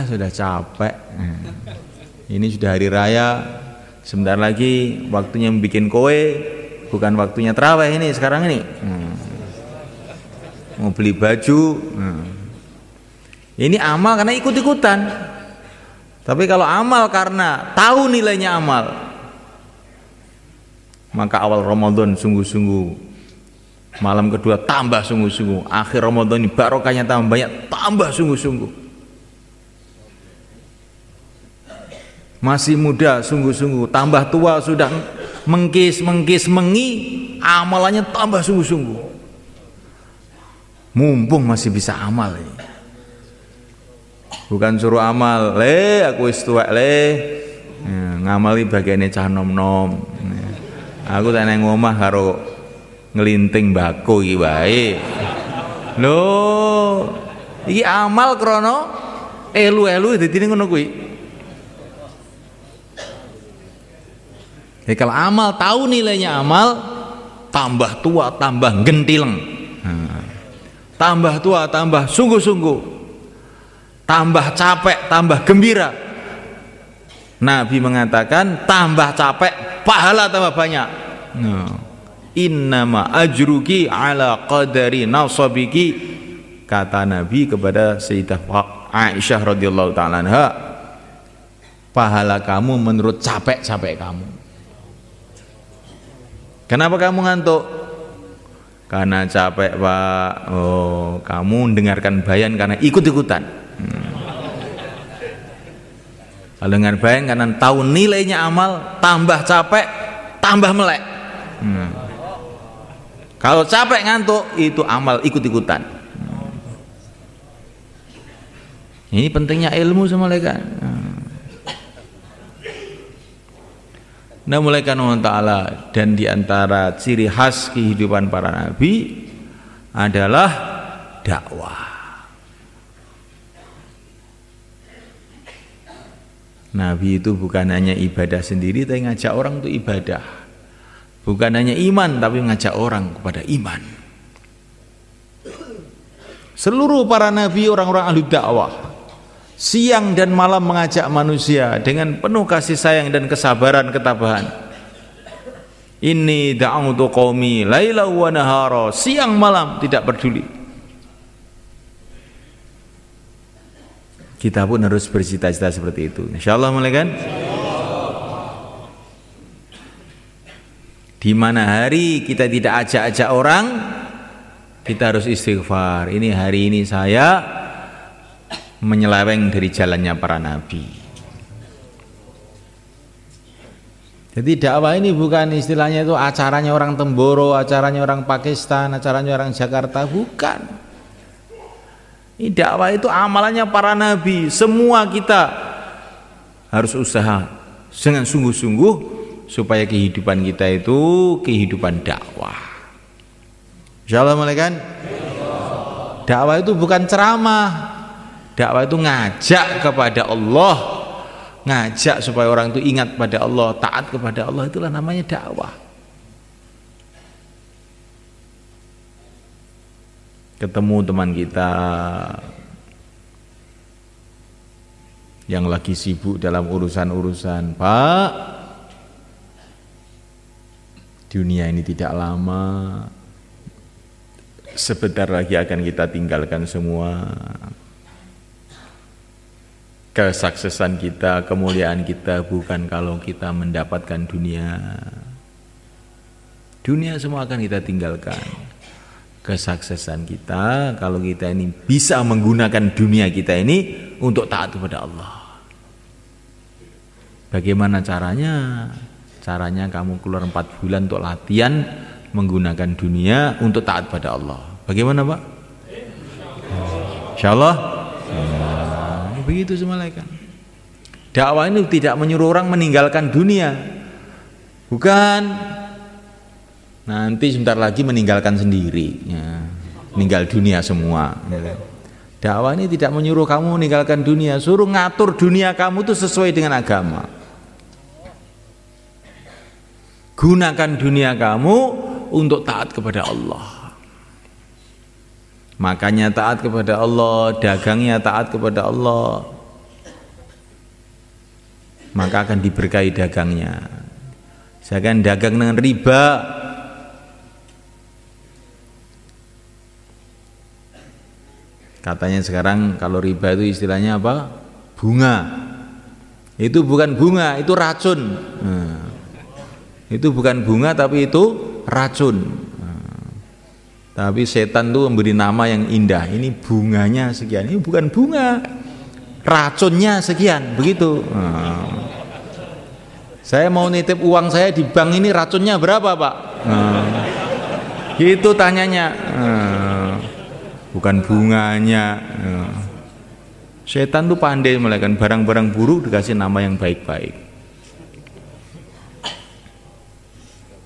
Sudah capek. Ini sudah hari raya. Sebentar lagi waktunya bikin kue. Bukan waktunya tarawih ini sekarang ini. Mau beli baju. Ini amal karena ikut-ikutan. Tapi kalau amal karena tahu nilainya amal, maka awal Ramadan sungguh-sungguh, malam kedua tambah sungguh-sungguh, akhir Ramadan ini barokahnya tambah banyak, tambah sungguh-sungguh. Masih muda sungguh-sungguh, tambah tua sudah mengkis mengi, amalannya tambah sungguh-sungguh. Mumpung masih bisa amal ini. Bukan suruh amal, aku wis tuwek ngamali bagiane cah nom-nom. Aku tak nang omah karo ngelinting bako iki wae. Lho, iki amal krana elu-elu dadi ngono kuwi. Kalau amal tahu nilainya amal, tambah tua tambah gentileng, tambah tua tambah sungguh-sungguh, tambah capek tambah gembira. Nabi mengatakan tambah capek pahala tambah banyak. Innama ajruki ala qadari nasabiki, kata Nabi kepada Sayyidah Aisyah radhiyallahu ta'ala anha, pahala kamu menurut capek-capek kamu. Kenapa kamu ngantuk? Karena capek, Pak. Kamu dengarkan bayan karena ikut-ikutan. Kalau dengar bayan karena tahu nilainya amal, tambah capek, tambah melek. Kalau capek ngantuk, itu amal ikut-ikutan. Ini pentingnya ilmu sama mereka. Nah, mulaikan Allah Ta'ala, dan diantara ciri khas kehidupan para nabi adalah dakwah. Nabi itu bukan hanya ibadah sendiri, tapi ngajak orang untuk ibadah. Bukan hanya iman, tapi ngajak orang kepada iman. Seluruh para nabi orang-orang ahli dakwah, siang dan malam mengajak manusia dengan penuh kasih sayang dan kesabaran ketabahan. Inni da'utu qaumi laila wa nahara, siang malam tidak peduli. Kita pun harus bercita-cita seperti itu, insyaallah. Kan? Di mana hari kita tidak ajak-ajak orang, kita harus istighfar. Ini hari ini saya menyeleweng dari jalannya para nabi. Jadi dakwah ini bukan istilahnya itu acaranya orang Temboro, acaranya orang Pakistan, acaranya orang Jakarta, bukan. Ini dakwah itu amalannya para nabi. Semua kita harus usaha dengan sungguh-sungguh supaya kehidupan kita itu kehidupan dakwah. Insyaallah kan? Dakwah itu bukan ceramah. Dakwah itu ngajak kepada Allah, ngajak supaya orang itu ingat pada Allah, taat kepada Allah, itulah namanya dakwah. Ketemu teman kita yang lagi sibuk dalam urusan-urusan, Pak, dunia ini tidak lama, sebentar lagi akan kita tinggalkan semua. Kesuksesan kita, kemuliaan kita bukan kalau kita mendapatkan dunia. Dunia semua akan kita tinggalkan. Kesuksesan kita kalau kita ini bisa menggunakan dunia kita ini untuk taat kepada Allah. Bagaimana caranya? Caranya kamu keluar 4 bulan untuk latihan menggunakan dunia untuk taat pada Allah. Bagaimana, Pak? Insyaallah. Begitu semalakan. Dakwah ini tidak menyuruh orang meninggalkan dunia. Bukan. Nanti sebentar lagi meninggalkan sendiri, ya. Meninggal dunia semua. Dakwah ini tidak menyuruh kamu meninggalkan dunia, suruh ngatur dunia kamu itu sesuai dengan agama. Gunakan dunia kamu untuk taat kepada Allah. Makanya taat kepada Allah, dagangnya taat kepada Allah, maka akan diberkahi dagangnya. Jangan dagang dengan riba. Katanya sekarang kalau riba itu istilahnya apa? Bunga. Itu bukan bunga, itu racun. Itu bukan bunga tapi itu racun. Tapi setan tuh memberi nama yang indah. Ini bunganya sekian. Ini bukan bunga, racunnya sekian. Begitu. Saya mau nitip uang saya di bank ini, racunnya berapa, Pak? Gitu tanyanya. Bukan bunganya. Setan tuh pandai melakukan barang-barang buruk dikasih nama yang baik-baik.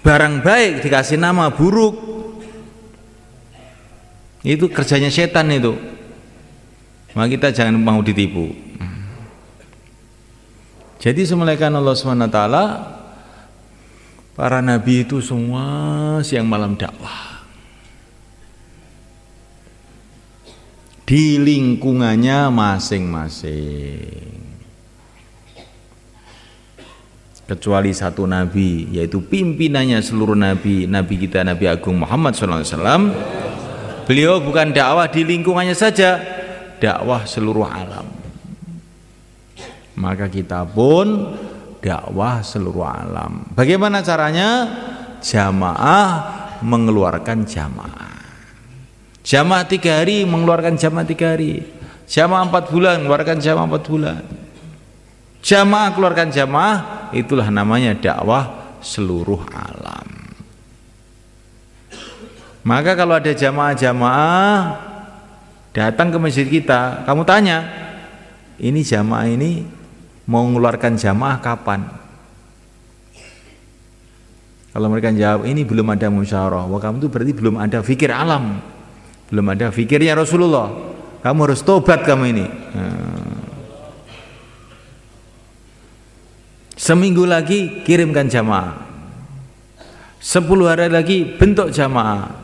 Barang baik dikasih nama buruk. Itu kerjanya setan itu. Maka kita jangan mau ditipu. Jadi semulaikan Allah SWT, para nabi itu semua siang malam dakwah. Di lingkungannya masing-masing. Kecuali satu nabi, yaitu pimpinannya seluruh nabi, nabi kita Nabi Agung Muhammad SAW. Beliau bukan dakwah di lingkungannya saja, dakwah seluruh alam. Maka kita pun dakwah seluruh alam. Bagaimana caranya? Jamaah mengeluarkan jamaah. Jamaah 3 hari mengeluarkan jamaah 3 hari. Jamaah 4 bulan mengeluarkan jamaah 4 bulan. Jamaah keluarkan jamaah, itulah namanya dakwah seluruh alam. Maka kalau ada jamaah-jamaah datang ke masjid kita, kamu tanya, ini jamaah ini mau mengeluarkan jamaah kapan? Kalau mereka jawab, ini belum ada musyawarah, wah kamu itu berarti belum ada fikir alam, belum ada fikirnya Rasulullah. Kamu harus tobat kamu ini. Seminggu lagi kirimkan jamaah, 10 hari lagi bentuk jamaah.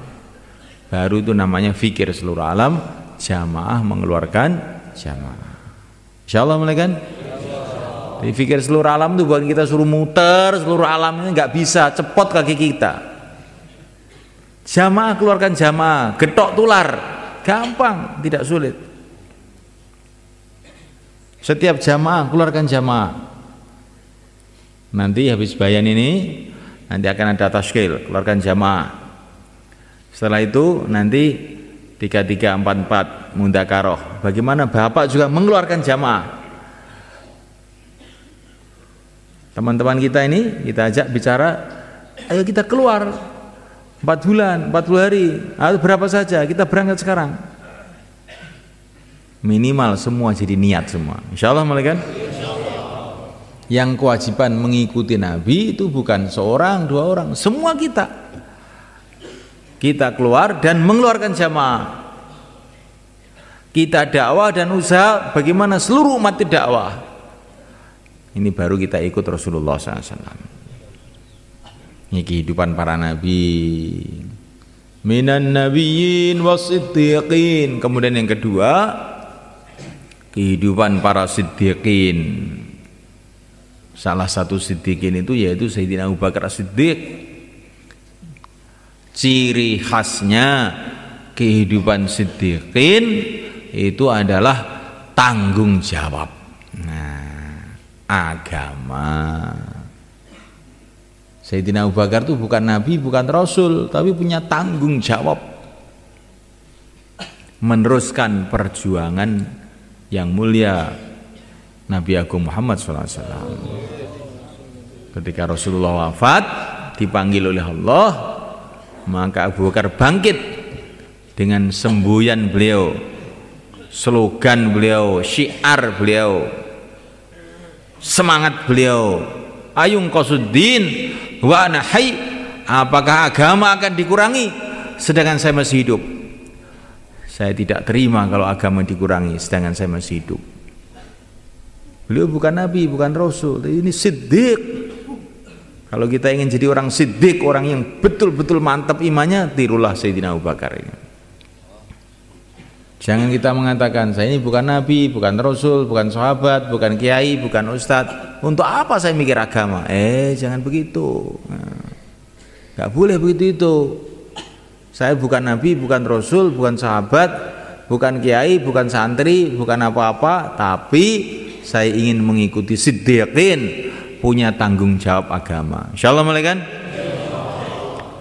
Baru itu namanya fikir seluruh alam, jamaah mengeluarkan jamaah. Insyaallah mulai kan? Jadi fikir seluruh alam itu bukan kita suruh muter seluruh alam, ini nggak bisa, cepot kaki kita. Jamaah keluarkan jamaah, getok tular, gampang, tidak sulit. Setiap jamaah keluarkan jamaah. Nanti habis bayan ini, nanti akan ada tashkil, keluarkan jamaah. Setelah itu nanti 3344 mudzakarah. Bagaimana Bapak juga mengeluarkan jamaah. Teman-teman kita ini kita ajak bicara, ayo kita keluar 4 bulan, 40 hari, atau berapa saja, kita berangkat sekarang. Minimal semua jadi niat semua. Insyaallah malaikat. Yang kewajiban mengikuti Nabi itu bukan seorang, 2 orang, semua kita. Kita keluar dan mengeluarkan jamaah. Kita dakwah dan usaha bagaimana seluruh umat dakwah. Ini baru kita ikut Rasulullah SAW. Ini kehidupan para nabi. Minan nabiyyin was-siddiqin. Kemudian yang kedua, kehidupan para siddiqin. Salah satu siddiqin itu yaitu Sayyidina Abu Bakar As-Siddiq. Ciri khasnya kehidupan siddiqin itu adalah tanggung jawab. Agama. Sayyidina Abu Bakar itu bukan nabi, bukan rasul, tapi punya tanggung jawab meneruskan perjuangan yang mulia Nabi Agung Muhammad SAW. Ketika Rasulullah wafat, dipanggil oleh Allah, maka Abu Bakar bangkit dengan semboyan beliau, slogan beliau, syiar beliau, semangat beliau, ayung qasuddin wa ana hayy. Apakah agama akan dikurangi sedangkan saya masih hidup? Saya tidak terima kalau agama dikurangi sedangkan saya masih hidup. Beliau bukan nabi, bukan rasul, ini siddiq. Kalau kita ingin jadi orang siddiq, orang yang betul-betul mantap imannya, tirulah Sayyidina Abu Bakar ini. Jangan kita mengatakan saya ini bukan nabi, bukan rasul, bukan sahabat, bukan kiai, bukan ustadz. Untuk apa saya mikir agama? Jangan begitu. Gak boleh begitu itu. Saya bukan nabi, bukan rasul, bukan sahabat, bukan kiai, bukan santri, bukan apa-apa, tapi saya ingin mengikuti siddiqin, punya tanggung jawab agama. Insyaallah malaikat.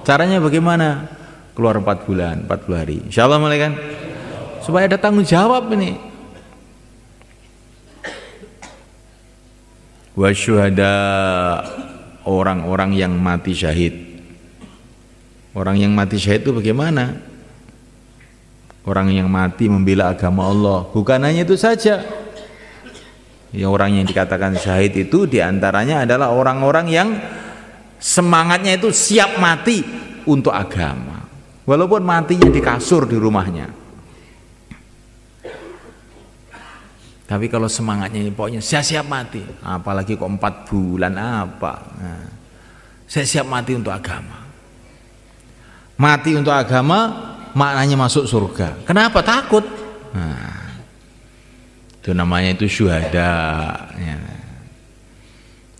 Caranya bagaimana? Keluar 4 bulan, 40 hari. Insyaallah malaikat. Supaya ada tanggung jawab ini. Wasyuhada, orang-orang yang mati syahid. Orang yang mati syahid itu bagaimana? Orang yang mati membela agama Allah. Bukan hanya itu saja. Ya, orang yang dikatakan syahid itu diantaranya adalah orang-orang yang semangatnya itu siap mati untuk agama. Walaupun matinya di kasur di rumahnya. Tapi kalau semangatnya ini pokoknya saya siap mati, apalagi kok 4 bulan apa, saya siap mati untuk agama. Mati untuk agama maknanya masuk surga. Kenapa? Takut. Itu namanya itu syuhada.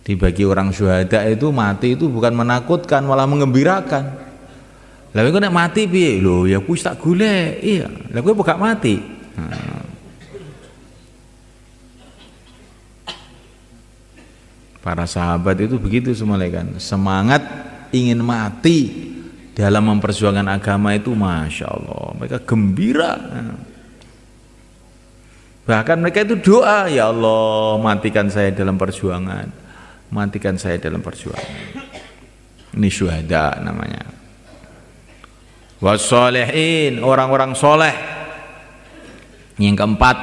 Dibagi orang syuhada itu mati itu bukan menakutkan, malah mengembirakan. Lalu kok nek mati piye? Lho ya kuwi tak golek. Iya, lha kowe gak mati. Para sahabat itu begitu semua kan, semangat ingin mati dalam memperjuangkan agama itu, masya Allah, mereka gembira. Bahkan mereka itu doa, ya Allah matikan saya dalam perjuangan, matikan saya dalam perjuangan. Ini syuhada namanya. Wassalihin, orang-orang soleh. Yang keempat,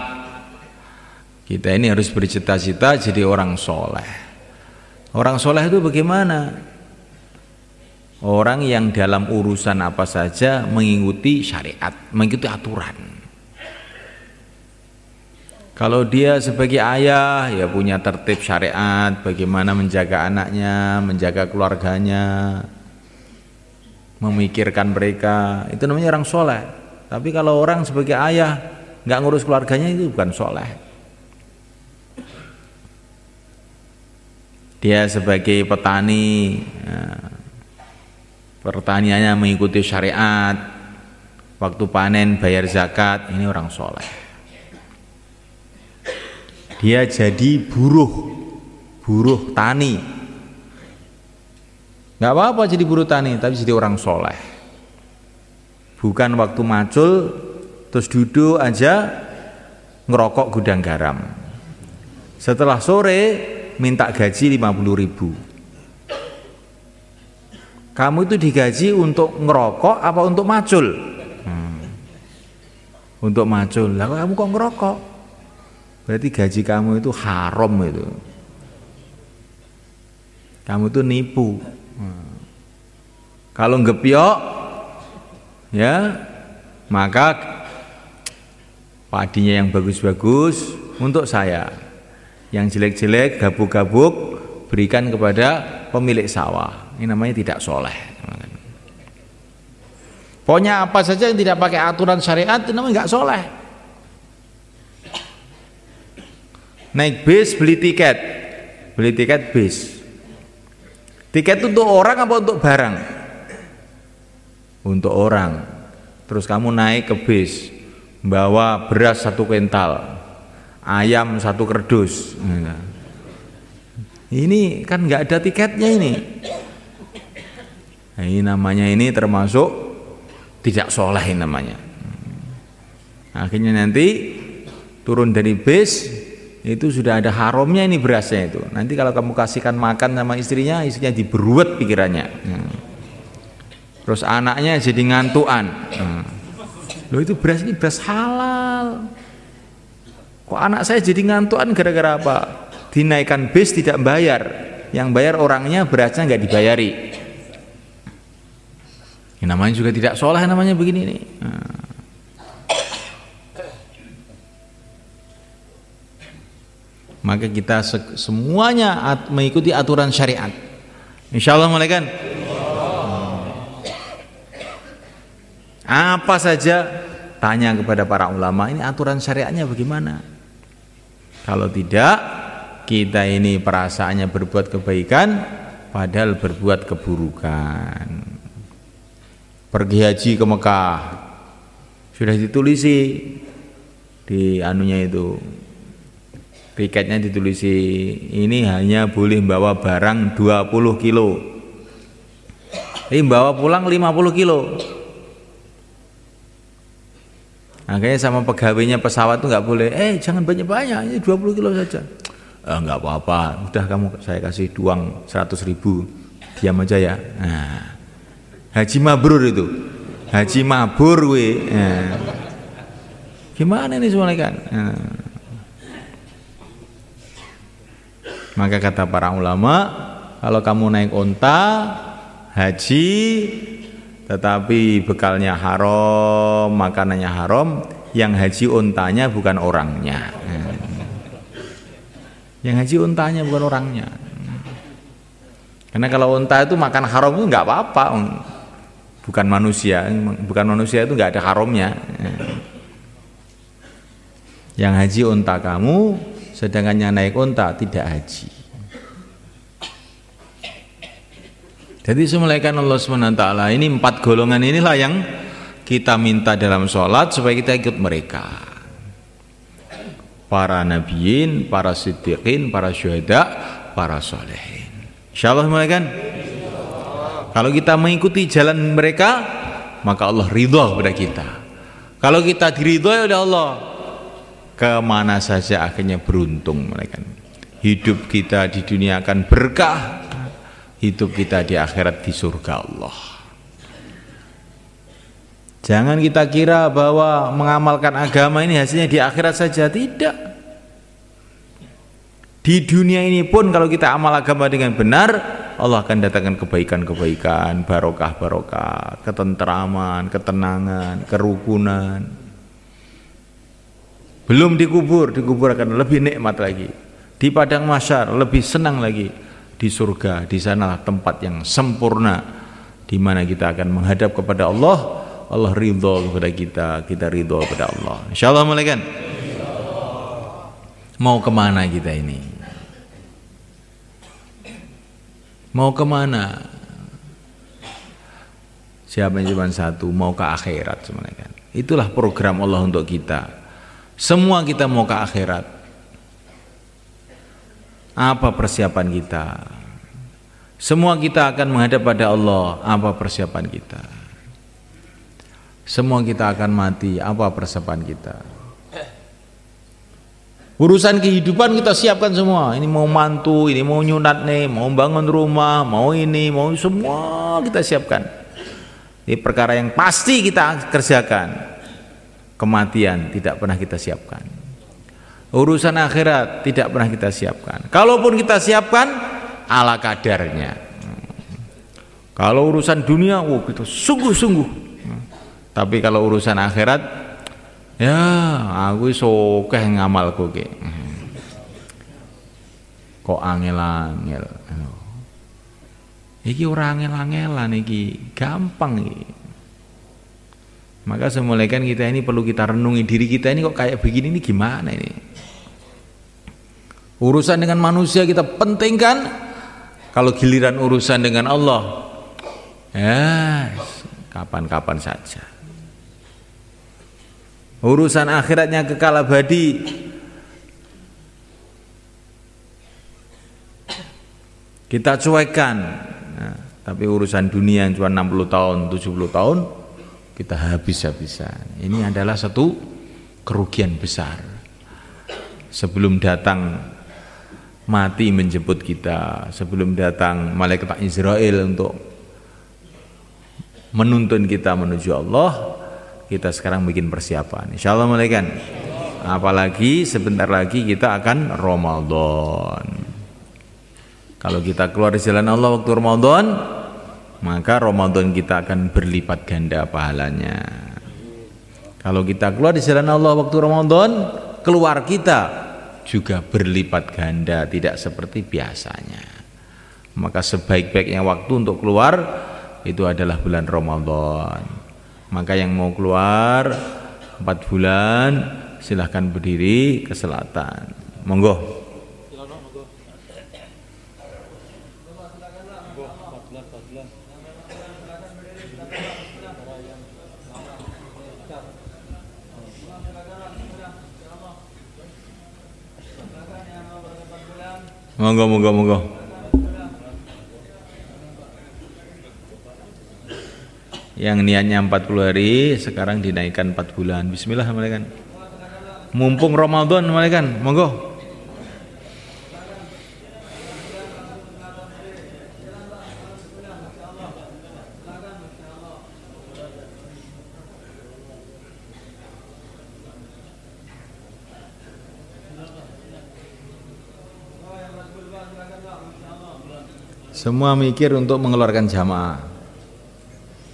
kita ini harus bercita-cita jadi orang soleh. Orang soleh itu bagaimana? Orang yang dalam urusan apa saja mengikuti syariat, mengikuti aturan. Kalau dia sebagai ayah ya punya tertib syariat, bagaimana menjaga anaknya, menjaga keluarganya, memikirkan mereka, itu namanya orang soleh. Tapi kalau orang sebagai ayah nggak ngurus keluarganya, itu bukan soleh. Dia sebagai petani, pertaniannya mengikuti syariat, waktu panen bayar zakat, ini orang soleh. Dia jadi buruh tani, nggak apa-apa jadi buruh tani, tapi jadi orang soleh. Bukan waktu macul terus duduk aja ngerokok gudang garam. Setelah sore minta gaji 50.000. Kamu itu digaji untuk ngerokok apa untuk macul? Untuk macul. Lah kamu kok ngerokok? Berarti gaji kamu itu haram itu. Kamu itu nipu. Kalau ngepiok ya, maka padinya yang bagus-bagus untuk saya. Yang jelek-jelek gabuk-gabuk berikan kepada pemilik sawah. Ini namanya tidak soleh. Pokoknya apa saja yang tidak pakai aturan syariat itu namanya nggak soleh. Naik bis beli tiket bis. Tiket itu untuk orang apa untuk barang? Untuk orang. Terus kamu naik ke bis, bawa beras 1 kuintal, ayam 1 kerdus. Ini kan nggak ada tiketnya ini. Nah, ini namanya ini termasuk tidak soleh namanya. Akhirnya nanti turun dari bis itu sudah ada haramnya ini berasnya itu. Nanti kalau kamu kasihkan makan sama istrinya diberuat pikirannya. Terus anaknya jadi ngantuan. Loh itu beras ini beras halal. Kok anak saya jadi ngantuan gara-gara apa? Dinaikkan bis tidak bayar. Yang bayar orangnya, berasnya nggak dibayari. Ini namanya juga tidak soleh namanya begini nih. Maka kita semuanya mengikuti aturan syariat. Insyaallah malaikat. Apa saja tanya kepada para ulama, ini aturan syariatnya bagaimana? Kalau tidak, kita ini perasaannya berbuat kebaikan padahal berbuat keburukan. Pergi haji ke Mekah sudah ditulisi di anunya itu, tiketnya ditulisi ini hanya boleh bawa barang 20 kilo, tapi bawa pulang 50 kilo. Akhirnya sama pegawainya pesawat itu nggak boleh, jangan banyak-banyak, ini 20 kilo saja. Nggak apa-apa, udah saya kasih uang 100.000, diam aja ya. Nah, haji mabrur itu, haji mabur we. Gimana ini semua kan? Maka kata para ulama, kalau kamu naik onta haji tetapi bekalnya haram, makanannya haram, yang haji ontanya bukan orangnya. Yang haji ontanya bukan orangnya. Karena kalau onta itu makan haram itu nggak apa-apa. Bukan manusia itu nggak ada haramnya. Yang haji unta kamu, sedangkan yang naik unta tidak haji. Jadi semulaikan Allah SWT ini 4 golongan inilah yang kita minta dalam sholat supaya kita ikut mereka. Para nabiyin, para siddiqin, para syuhada, para solehin. Insyaallah semulaikan. Kalau kita mengikuti jalan mereka, maka Allah ridha kepada kita. Kalau kita diridhoi oleh Allah, kemana saja akhirnya beruntung mereka. Hidup kita di dunia akan berkah, hidup kita di akhirat di surga Allah. Jangan kita kira bahwa mengamalkan agama ini hasilnya di akhirat saja, tidak. Di dunia ini pun kalau kita amal agama dengan benar, Allah akan datangkan kebaikan-kebaikan, barokah-barokah, ketenteraman, ketenangan, kerukunan. Belum dikubur akan lebih nikmat lagi. Di padang mahsyar lebih senang lagi. Di surga, di sanalah tempat yang sempurna, di mana kita akan menghadap kepada Allah. Allah ridho kepada kita ridho kepada Allah. Insyaallah mulaikan. Mau kemana kita ini? Mau kemana? Siapa yang cuma satu, mau ke akhirat sebenarnya. Itulah program Allah untuk kita. Semua kita mau ke akhirat. Apa persiapan kita? Semua kita akan menghadap pada Allah. Apa persiapan kita? Semua kita akan mati. Apa persiapan kita? Urusan kehidupan kita siapkan semua. Ini mau mantu, ini mau nyunat nih, mau bangun rumah, mau ini, mau semua kita siapkan. Ini perkara yang pasti kita kerjakan. Kematian tidak pernah kita siapkan. Urusan akhirat tidak pernah kita siapkan. Kalaupun kita siapkan, ala kadarnya. Kalau urusan dunia, kita sungguh-sungguh. Tapi kalau urusan akhirat, ya aku sokeh ngamalku ke. Kok angel-angel. Iki ora angel-angelan iki, gampang iki. Maka semulaikan kita ini perlu kita renungi diri kita ini kok kayak begini ini gimana ini? Urusan dengan manusia kita pentingkan, kalau giliran urusan dengan Allah, ya kapan-kapan saja. Urusan akhiratnya kekal abadi, kita cuekkan. Nah, tapi urusan dunia yang cuma 60 tahun, 70 tahun kita habis-habisan. Ini adalah satu kerugian besar. Sebelum datang mati menjemput kita, sebelum datang malaikat Israel untuk menuntun kita menuju Allah, kita sekarang bikin persiapan. Insyaallah malaikat. Apalagi sebentar lagi kita akan Ramadan. Kalau kita keluar di jalan Allah waktu Ramadan, maka Ramadan kita akan berlipat ganda pahalanya. Kalau kita keluar di jalan Allah waktu Ramadan, keluar kita juga berlipat ganda, tidak seperti biasanya. Maka sebaik-baiknya waktu untuk keluar itu adalah bulan Ramadan. Maka yang mau keluar 4 bulan silahkan berdiri ke selatan. Monggo. Monggo. Yang niatnya 40 hari sekarang dinaikkan 4 bulan. Bismillahirrahmanirrahim. Mumpung Ramadan malaikat, monggo. Semua mikir untuk mengeluarkan jamaah.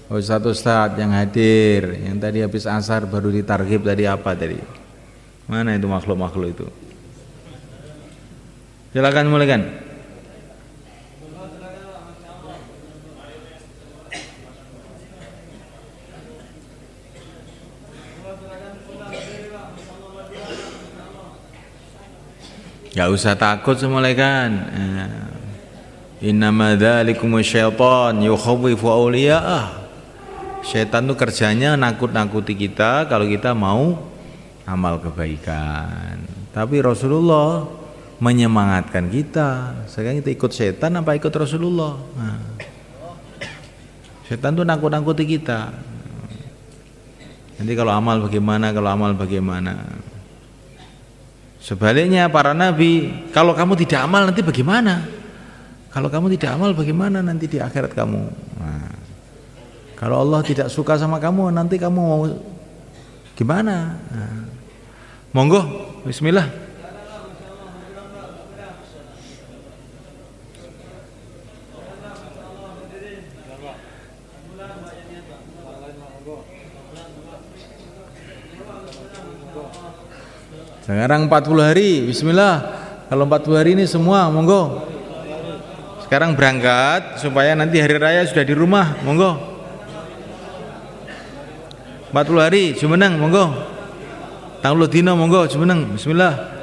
Ustadz yang hadir, yang tadi habis asar baru ditarghib tadi apa tadi? Mana itu makhluk-makhluk itu? Silakan mulaikan. Gak usah takut semulaikan. Innama dzalikum syaitan yukhawwifu awliya'ah. Syaitan itu kerjanya nakut-nakuti kita kalau kita mau amal kebaikan. Tapi Rasulullah menyemangatkan kita. Sekarang kita ikut setan apa ikut Rasulullah? Nah. Setan itu nakut-nakuti kita. Nanti kalau amal bagaimana? Sebaliknya para nabi, kalau kamu tidak amal nanti bagaimana? Kalau kamu tidak amal bagaimana nanti di akhirat kamu? Nah, kalau Allah tidak suka sama kamu nanti kamu mau gimana? Nah, monggo, bismillah. Sekarang 40 hari, bismillah. Kalau 40 hari ini semua, monggo. Sekarang berangkat supaya nanti hari raya sudah di rumah, monggo. 40 hari, jumeneng, monggo. Tangluh dino, monggo, jumeneng, bismillah.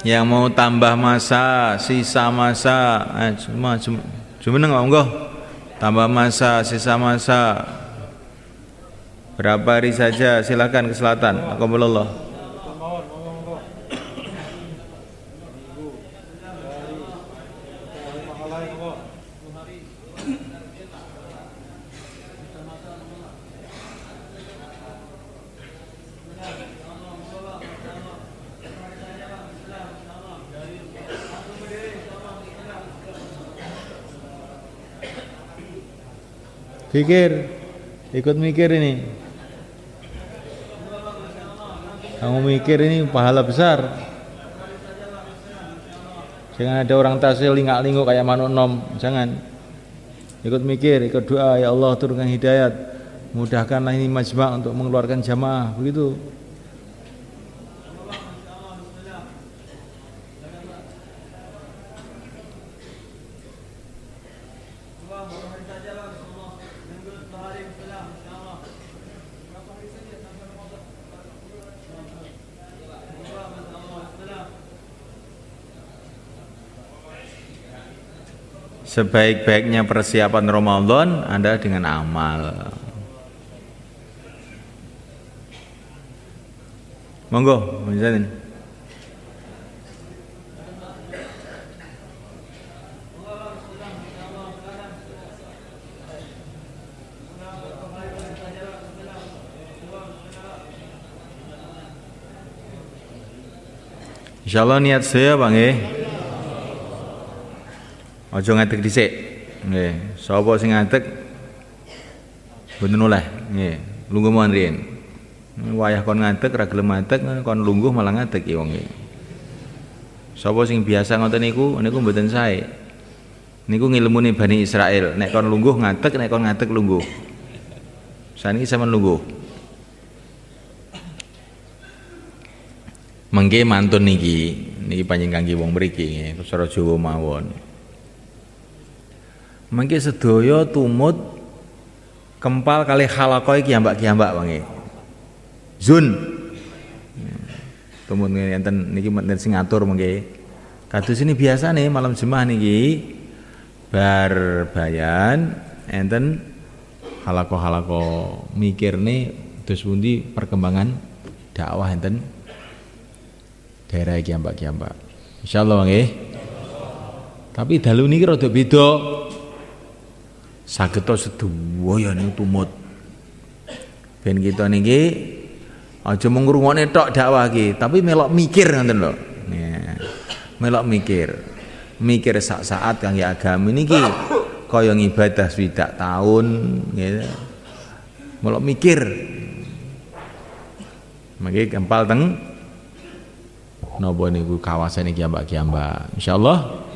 Yang mau tambah masa, sisa masa, cuma monggo. Tambah masa, sisa masa. Berapa hari saja, silakan ke selatan. Alhamdulillah. Pikir, ikut mikir ini. Kamu mikir ini pahala besar. Jangan ada orang tasil lingak-linguk kayak manuk nom, jangan. Ikut mikir, ikut doa, ya Allah turunkan hidayat, mudahkanlah ini majma' untuk mengeluarkan jamaah, begitu. Sebaik-baiknya persiapan Ramadan adalah dengan amal. Monggo, misalnya. Insyaallah niat saya Bang Aja ngadeg dhisik. Nggih, sapa sing ngadeg mboten oleh. Nggih, lungguh mawon riyen. Wayah kon ngadeg ra gelem ngadeg, kon lungguh malah ngadeg ya wong iki. Sapa sing biasa ngoten niku mboten sae. Niku ngilmune Bani Israil, nek kon lungguh ngadeg, nek kon ngadeg lungguh. Saniki sampean lungguh. Mengke mantun niki panjenengan kangge wong mriki nggih, cara Jawa mawon. Mengki sedaya tumut kempal kali halaqah kiambak-kiambak wangi. Zun. Tumut enten niki menten sing ngatur mengki. Kados ini biasa nih malam Jumat niki bar bayan enten halaqah mikir nih terus pundi perkembangan dakwah enten daerah kiambak-kiambak. Insyaallah nggih. Tapi dalu niki rada beda. Sageta sedaya niku tumut. Ben kita niki aja mung ngrungokne tok dakwah iki, tapi melok mikir ngoten lho. Ya. Melok mikir. Mikir sak saat kangge agami niki kaya ngibadah swidak taun gitu. Melok mikir. Mangke kempal teng napa niku kawasan iki kiambak-kiambak. Insyaallah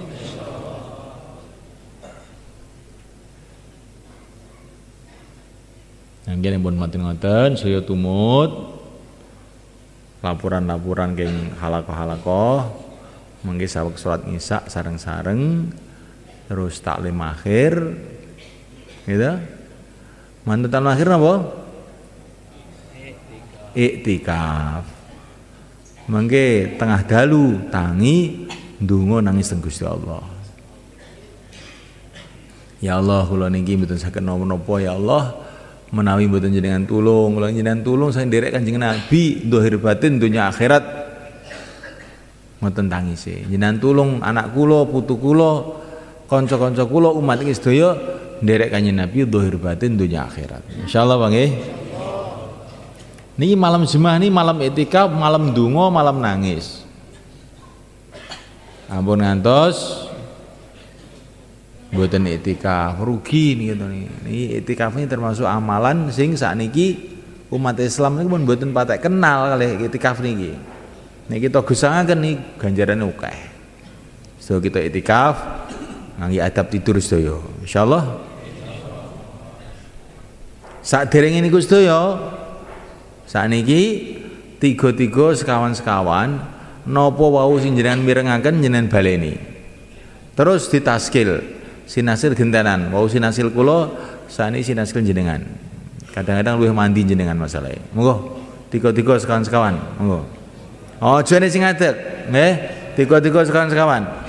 nggih pun ngoten-ngoten saya tumut laporan-laporan keng halaqah mangke saweg salat Isya sareng-sareng terus taklim akhir gitu. Mantutan akhir napa? Iktikaf. Mangke tengah dalu tangi ndonga nangis teng Gusti Allah. Ya Allah kula niki mboten saged napa-napa ya Allah. Menawi mboten jenengan tulung, kula jenengan tulung saya nderek Kanjeng Nabi zahir batin dunya akhirat. Ngoten tangise. Jenengan tulung anak kula, putu kula, kanca-kanca kula, umat iki sedaya nderek Kanjeng Nabi zahir batin dunya akhirat. Insyaallah Bang nggih. Niki malam Jumat niki malam iktikaf, malam donga, malam nangis. Ampun ngantos mboten iktikaf rugi nih gitu nih. Niki iktikaf ini termasuk amalan sing sakniki umat Islam niku pun mboten patek kenal kalih iktikaf niki. Niki kita gusangaken nih ganjarane akeh. So kita iktikaf ngangge adab tidur sedaya. Insyaallah. Saderenge niku sedaya sakniki tiga-tiga sekawan-sekawan napa wau sing jenengan mirengaken jenengan baleni. Terus ditaskil. Sinasil gentenan, wau sinasil kula sani sinasil jenengan. Kadang-kadang luwih mandi jenengan masalahe. Monggo tiga-tiga sekawan-sekawan, monggo. Aja sing ngadeg, nggih. Tiga-tiga sekawan-sekawan.